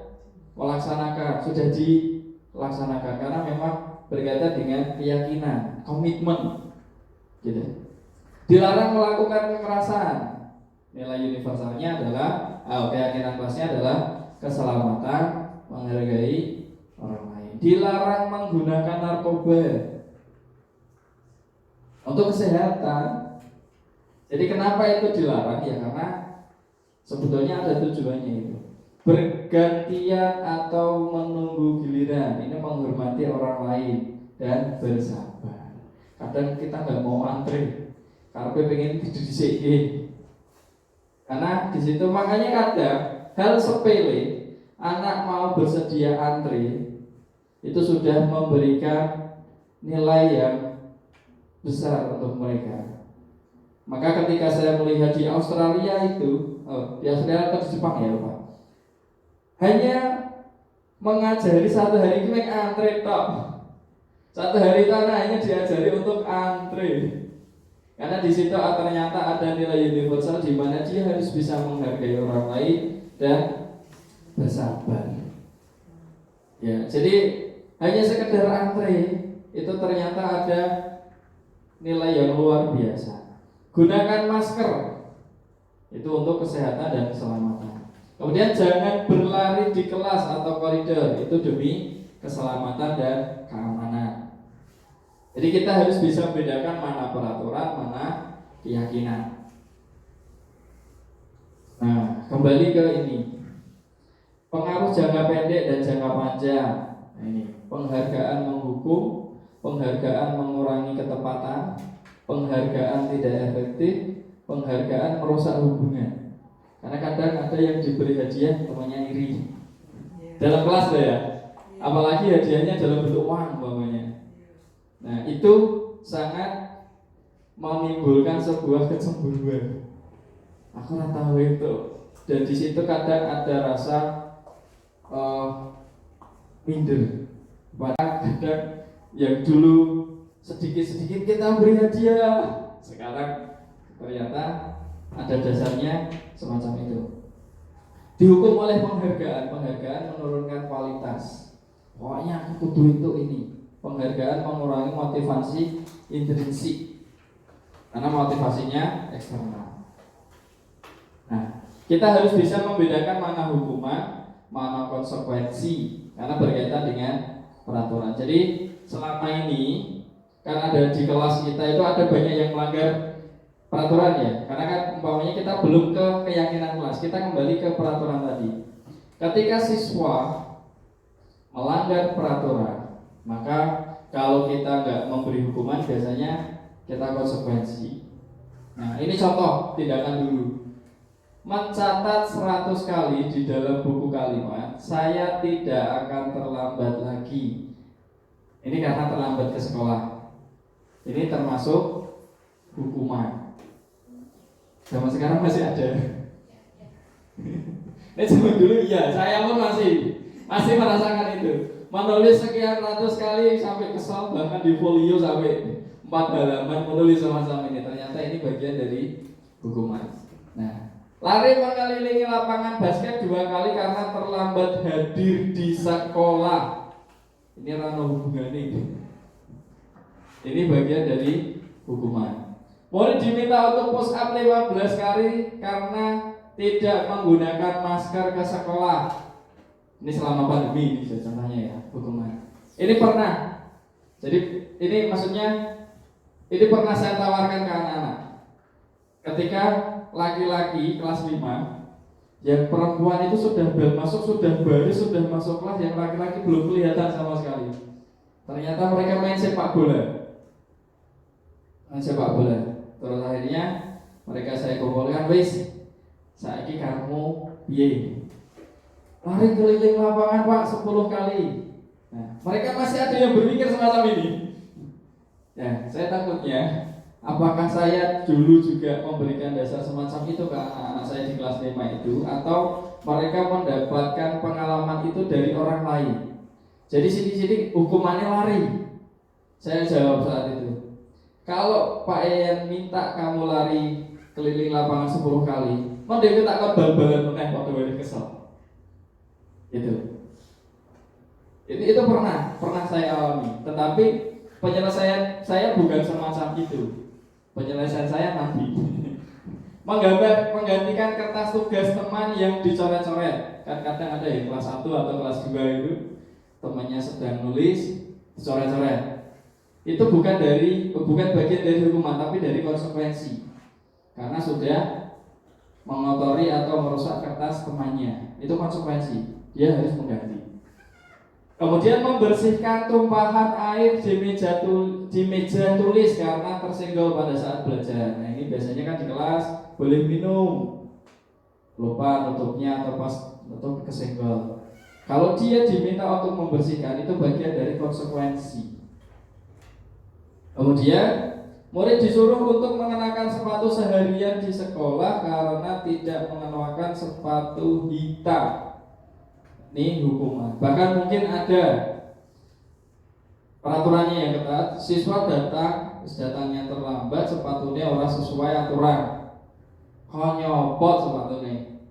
Speaker 1: dilaksanakan karena memang berkaitan dengan keyakinan, komitmen, gitu. Dilarang melakukan kekerasan. Nilai universalnya adalah keyakinan kelasnya adalah keselamatan, menghargai orang lain. Dilarang menggunakan narkoba untuk kesehatan. Jadi kenapa itu dilarang? Ya karena sebetulnya ada tujuannya itu. Bergantian atau menunggu giliran. Ini menghormati orang lain dan bersabar. Kadang kita nggak mau antri, karena pengen tidur di sini. Karena di situ makanya kadang hal sepele, anak mau bersedia antri, itu sudah memberikan nilai yang besar untuk mereka. Maka ketika saya melihat di Australia itu, di Australia atau di Jepang ya Pak, hanya mengajari 1 hari itu antri tok. 1 hari itu anak hanya diajari untuk antri. Karena di situ ternyata ada nilai universal di mana dia harus bisa menghargai orang lain dan bersabar. Ya, jadi hanya sekedar antri itu ternyata ada nilai yang luar biasa. Gunakan masker itu untuk kesehatan dan keselamatan. Kemudian jangan berlari di kelas atau koridor, itu demi keselamatan dan keamanan. Jadi kita harus bisa membedakan mana peraturan, mana keyakinan. Nah, kembali ke ini. Pengaruh jangka pendek dan jangka panjang. Nah, ini penghargaan menghukum, penghargaan mengurangi ketepatan, penghargaan tidak efektif, penghargaan merusak hubungan. Karena kadang ada yang diberi hadiah temannya iri. Dalam kelas loh ya. Apalagi hadiahnya dalam bentuk uang umpamanya. Nah, itu sangat menimbulkan sebuah kecemburuan. Aku nggak tahu itu. Dan di situ kadang ada rasa minder. Kadang yang dulu sedikit-sedikit kita beri hadiah, sekarang ternyata ada dasarnya semacam itu. Dihukum oleh penghargaan menurunkan kualitas. Pokoknya aku kudu itu ini. Penghargaan mengurangi motivasi intrinsik, karena motivasinya eksternal. Nah, kita harus bisa membedakan mana hukuman, mana konsekuensi, karena berkaitan dengan peraturan. Jadi selama ini kan ada di kelas kita itu ada banyak yang melanggar peraturan ya, karena kan umpamanya kita belum ke keyakinan kelas, kita kembali ke peraturan tadi. Ketika siswa melanggar peraturan, maka kalau kita nggak memberi hukuman, biasanya kita konsekuensi. Nah, ini contoh tindakan dulu. Mencatat 100 kali di dalam buku kalimat, saya tidak akan terlambat lagi. Ini karena terlambat ke sekolah. Ini termasuk hukuman. Zaman sekarang masih ada. Ini zaman dulu iya, saya pun masih merasakan itu. Menulis sekian ratus kali sampai kesal, bahkan di folio sampai 4 halaman menulis semacam ini. Ternyata ini bagian dari hukuman. Nah, lari mengelilingi lapangan basket 2 kali karena terlambat hadir di sekolah. Ini ranah hubungan ini. Ini bagian dari hukuman. Murid diminta untuk push up 15 kali karena tidak menggunakan masker ke sekolah. Ini selama pandemi ini contohnya ya, hukuman. Ini pernah. Jadi ini maksudnya ini pernah saya tawarkan ke anak-anak. Ketika laki-laki kelas 5, yang perempuan itu sudah masuk, sudah baris, sudah masuk kelas, yang laki-laki belum kelihatan sama sekali. Ternyata mereka main sepak bola. Terus akhirnya mereka saya kumpulkan, wis, saiki kamu piye? Lari keliling lapangan Pak 10 kali. Nah, mereka masih ada yang berpikir semacam ini. Ya, saya takutnya apakah saya dulu juga memberikan dasar semacam itu ke anak-anak saya di kelas 5 itu, atau mereka mendapatkan pengalaman itu dari orang lain. Jadi sidik-sidik hukumannya lari. Saya jawab saat itu, kalau Pak Yayan minta kamu lari keliling lapangan 10 kali, mending tak kau bal-balan meneh waktu wis kesel. Itu pernah saya alami. Tetapi penyelesaian saya bukan semacam itu. Penyelesaian saya nanti menggantikan kertas tugas teman yang dicoret-coret. Kan kadang ada yang kelas 1 atau kelas 2 itu temannya sedang nulis dicoret-coret. Itu bukan bagian dari hukuman, tapi dari konsekuensi. Karena sudah mengotori atau merusak kertas temannya. Itu konsekuensi. Dia harus mengganti. Kemudian membersihkan tumpahan air di meja tulis karena tersenggol pada saat belajar. Nah, ini biasanya kan di kelas boleh minum, lupa tutupnya atau pas tutup kesenggol. Kalau dia diminta untuk membersihkan, itu bagian dari konsekuensi. Kemudian murid disuruh untuk mengenakan sepatu seharian di sekolah karena tidak mengenakan sepatu hitam. Ini hukuman. Bahkan mungkin ada peraturannya yang ketat. Siswa datangnya terlambat, sepatunya orang sesuai aturan, kok nyopot sepatunya.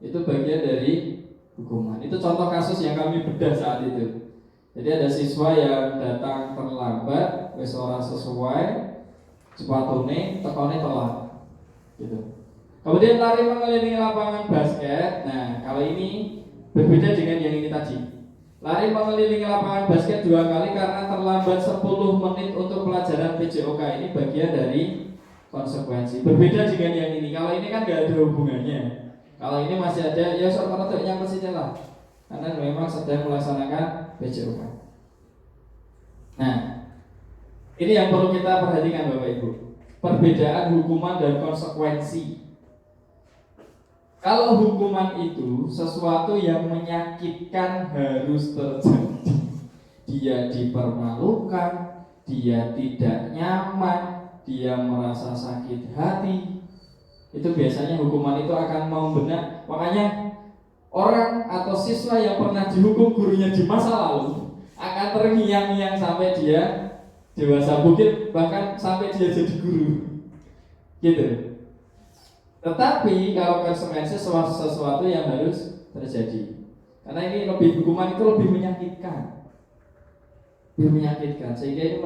Speaker 1: Itu bagian dari hukuman. Itu contoh kasus yang kami bedah saat itu. Jadi ada siswa yang datang terlambat, wis ora sesuai, sepatunya tekone telat. Gitu. Kemudian lari mengelilingi lapangan basket. Nah, kalau ini berbeda dengan yang ini tadi. Lari mengelilingi lapangan basket 2 kali karena terlambat 10 menit untuk pelajaran PJOK. Ini bagian dari konsekuensi. Berbeda dengan yang ini. Kalau ini kan gak ada hubungannya. Kalau ini masih ada, ya soal yang pastinya lah. Karena memang sedang melaksanakan PJOK. Nah, ini yang perlu kita perhatikan Bapak Ibu. Perbedaan hukuman dan konsekuensi. Kalau hukuman itu sesuatu yang menyakitkan harus terjadi. Dia dipermalukan, dia tidak nyaman, dia merasa sakit hati. Itu biasanya hukuman itu akan membenak. Makanya orang atau siswa yang pernah dihukum gurunya di masa lalu akan terngiang-ngiang sampai dia dewasa, mungkin bahkan sampai dia jadi guru. Gitu. Tetapi kalau konsekuensi sesuatu yang harus terjadi. Karena ini hukuman itu lebih menyakitkan. Lebih menyakitkan sehingga ini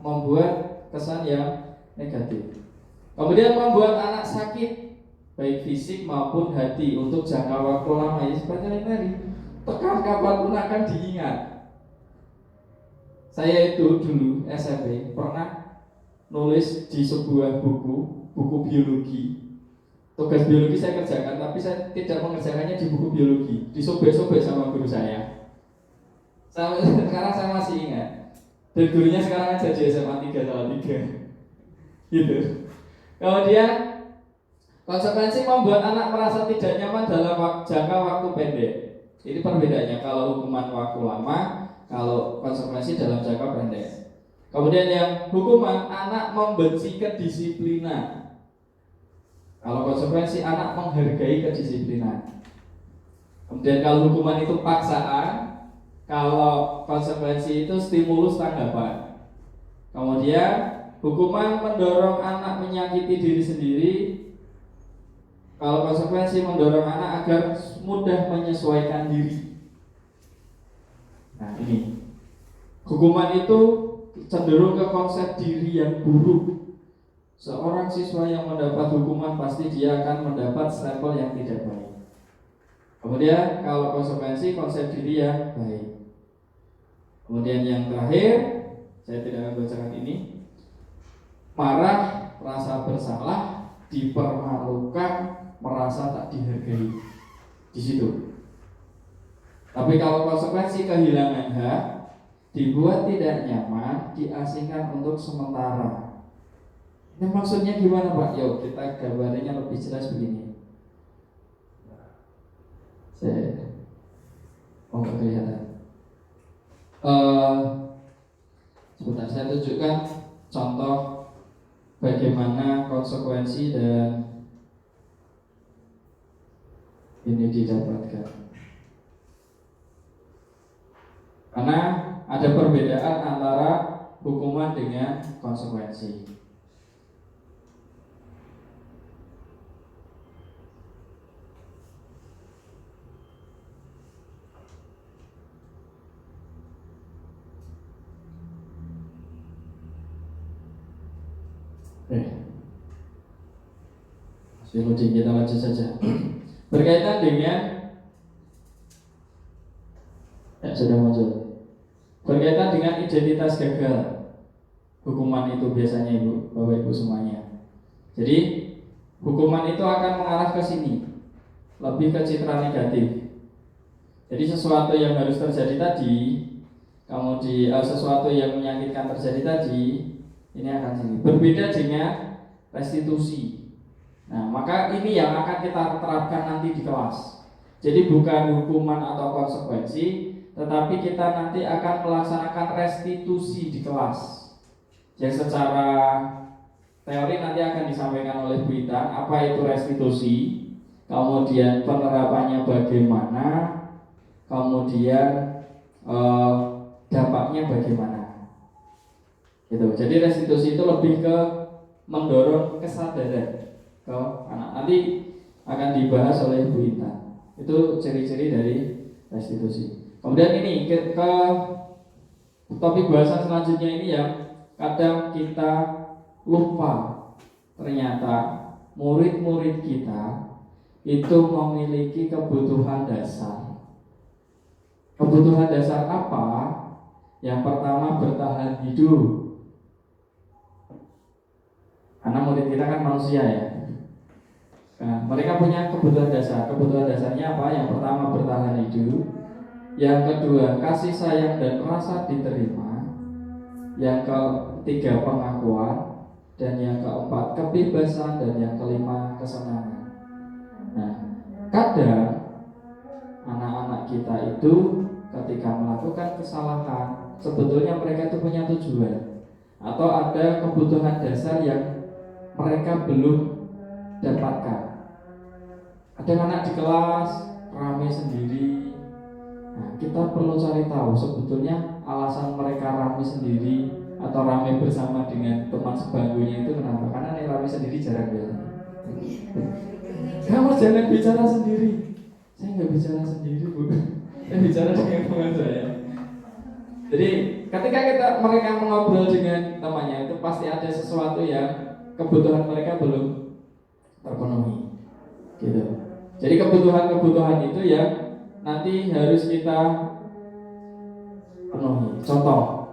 Speaker 1: membuat kesan yang negatif. Kemudian membuat anak sakit baik fisik maupun hati untuk jangka waktu lama. Ya seperti ini tadi. Tekan kapanpun akan diingat. Saya itu dulu SMP pernah nulis di sebuah buku biologi. Tugas biologi saya kerjakan, tapi saya tidak mengerjakannya di buku biologi. Disobek-sobek sama guru saya. Sekarang saya masih ingat. Dan gurunya sekarang aja di SMA 3 gitu. Kemudian konsekuensi membuat anak merasa tidak nyaman dalam jangka waktu pendek. Ini perbedaannya kalau hukuman waktu lama, kalau konsekuensi dalam jangka pendek. Kemudian yang hukuman anak membenci kedisiplinan. Kalau konsekuensi anak menghargai kedisiplinan. Kemudian kalau hukuman itu paksaan, kalau konsekuensi itu stimulus tanggapan. Kemudian hukuman mendorong anak menyakiti diri sendiri. Kalau konsekuensi mendorong anak agar mudah menyesuaikan diri. Nah ini hukuman itu cenderung ke konsep diri yang buruk. Seorang siswa yang mendapat hukuman pasti dia akan mendapat stempel yang tidak baik. Kemudian kalau konsekuensi konsep diri yang baik. Kemudian yang terakhir, saya tidak akan bacakan ini. Marah, rasa bersalah, dipermalukan, merasa tak dihargai. Di situ. Tapi kalau konsekuensi kehilangan hak, dibuat tidak nyaman, diasingkan untuk sementara. Ini maksudnya gimana Pak? Yuk kita gambarnya lebih jelas begini. Nggak kelihatan. Sebentar saya tunjukkan contoh bagaimana konsekuensi dan ini didapatkan. Karena ada perbedaan antara hukuman dengan konsekuensi. Loading, kita lanjut saja. Berkaitan dengan sudah muncul. Berkaitan dengan identitas gagal. Hukuman itu biasanya Ibu, Bapak Ibu semuanya. Jadi hukuman itu akan mengarah ke sini, lebih ke citra negatif. Jadi sesuatu yang harus terjadi tadi, kemudian sesuatu yang menyakitkan terjadi tadi, ini akan sini. Berbeda dengan restitusi. Nah, maka ini yang akan kita terapkan nanti di kelas. Jadi bukan hukuman atau konsekuensi, tetapi kita nanti akan melaksanakan restitusi di kelas. Yang secara teori nanti akan disampaikan oleh Bu Intan, apa itu restitusi, kemudian penerapannya bagaimana, kemudian dampaknya bagaimana. Gitu. Jadi restitusi itu lebih ke mendorong kesadaran ke anak. Nanti akan dibahas oleh Bu Intan. Itu ciri-ciri dari restitusi. Kemudian ini ke topik bahasan selanjutnya ini yang kadang kita lupa. Ternyata murid-murid kita itu memiliki kebutuhan dasar. kebutuhan dasar apa? Yang pertama bertahan hidup. Karena murid kita kan manusia ya. Nah, mereka punya kebutuhan dasar. Kebutuhan dasarnya apa? Yang pertama bertahan hidup. Yang kedua kasih sayang dan rasa diterima. Yang ketiga pengakuan. Dan yang keempat kebebasan. Dan yang kelima kesenangan. Nah, kadang anak-anak kita itu ketika melakukan kesalahan, sebetulnya mereka itu punya tujuan atau ada kebutuhan dasar yang mereka belum dapatkan. Ada anak di kelas rame sendiri. Nah, kita perlu cari tahu sebetulnya alasan mereka rame sendiri atau rame bersama dengan teman sebangkunya itu kenapa? Karena nih rame sendiri jarang biasanya. Kamu jangan bicara sendiri. Saya nggak bicara sendiri, Bu. Saya bicara dengan teman saya. Jadi ketika mereka mengobrol dengan temannya itu pasti ada sesuatu yang kebutuhan mereka belum terpenuhi, gitu. Jadi kebutuhan itu yang nanti harus kita penuhi. Contoh,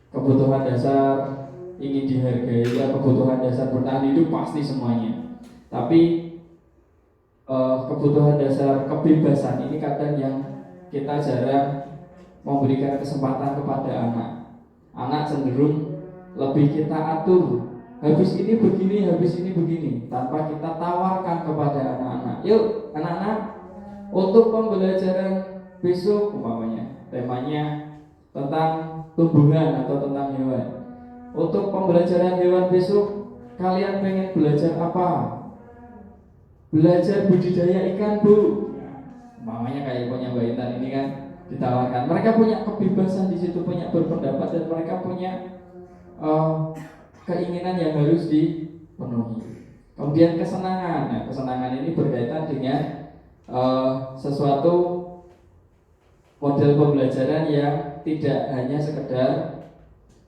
Speaker 1: kebutuhan dasar ingin dihargai, ya kebutuhan dasar bertahan hidup pasti semuanya. Tapi kebutuhan dasar kebebasan ini kadang yang kita jarang memberikan kesempatan kepada anak. Anak cenderung lebih kita atur, habis ini begini, tanpa kita tawarkan kepada anak-anak. Yuk anak-anak, untuk pembelajaran besok umpamanya temanya tentang tumbuhan atau tentang hewan. Untuk pembelajaran hewan besok kalian pengen belajar apa? Belajar budidaya ikan, Bu. Umpamanya kayak punya Mbak Intan ini kan ditawarkan. Mereka punya kebebasan di situ, punya berpendapat dan mereka punya keinginan yang harus dipenuhi. Kemudian kesenangan. Nah, kesenangan ini berkaitan dengan sesuatu model pembelajaran yang tidak hanya sekedar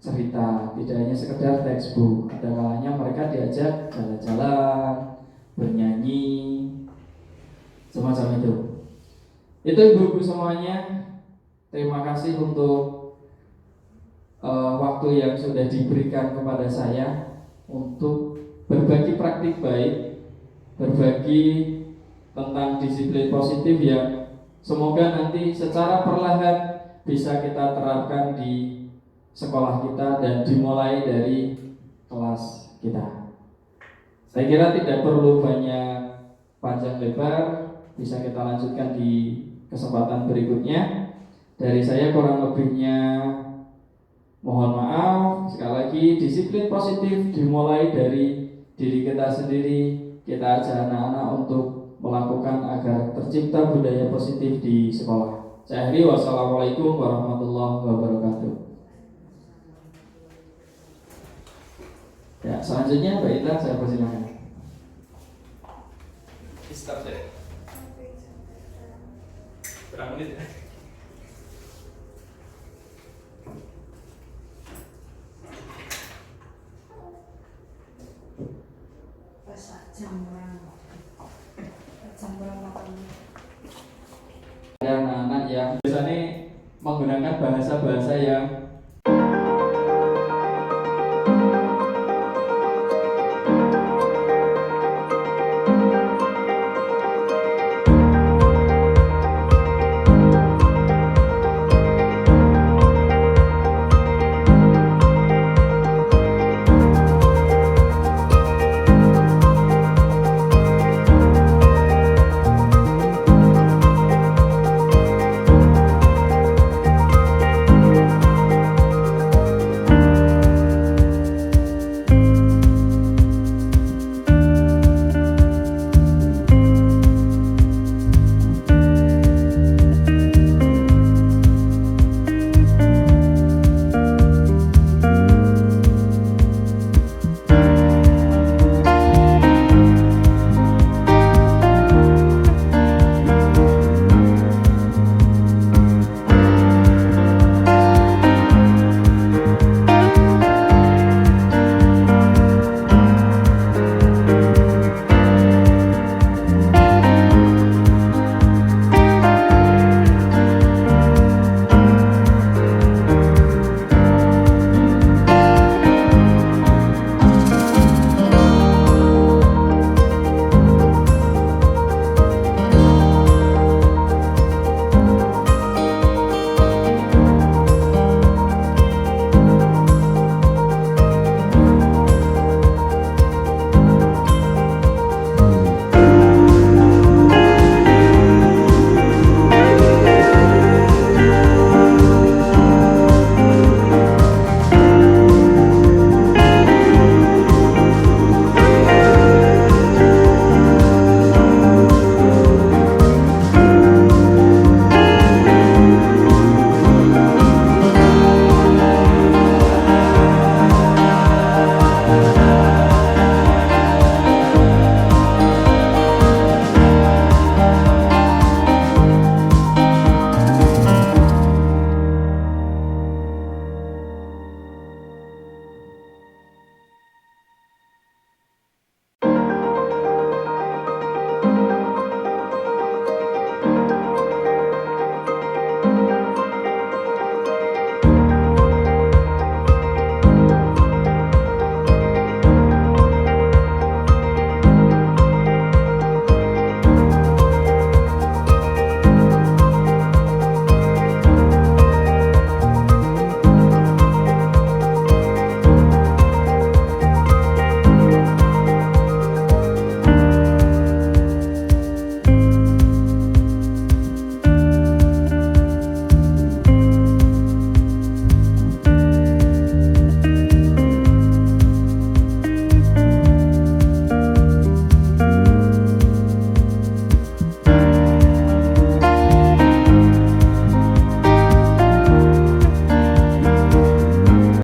Speaker 1: cerita, tidak hanya sekedar textbook. Ada kalanya mereka diajak jalan-jalan, bernyanyi, semacam itu. Itu ibu-ibu semuanya, terima kasih untuk waktu yang sudah diberikan kepada saya untuk berbagi praktik baik, berbagi tentang disiplin positif yang semoga nanti secara perlahan bisa kita terapkan di sekolah kita dan dimulai dari kelas kita. Saya kira tidak perlu banyak panjang lebar, bisa kita lanjutkan di kesempatan berikutnya. Dari saya kurang lebihnya mohon maaf. Sekali lagi, disiplin positif dimulai dari diri kita sendiri. Kita ajak anak-anak untuk melakukan agar tercipta budaya positif di sekolah. Saya akhiri, wassalamualaikum warahmatullahi wabarakatuh. Ya, selanjutnya Mbak Ita, saya persilakan. Stop deh. Berapa menit ya?
Speaker 6: Jam berapa?
Speaker 1: Ada anak-anak yang biasanya menggunakan bahasa-bahasa yang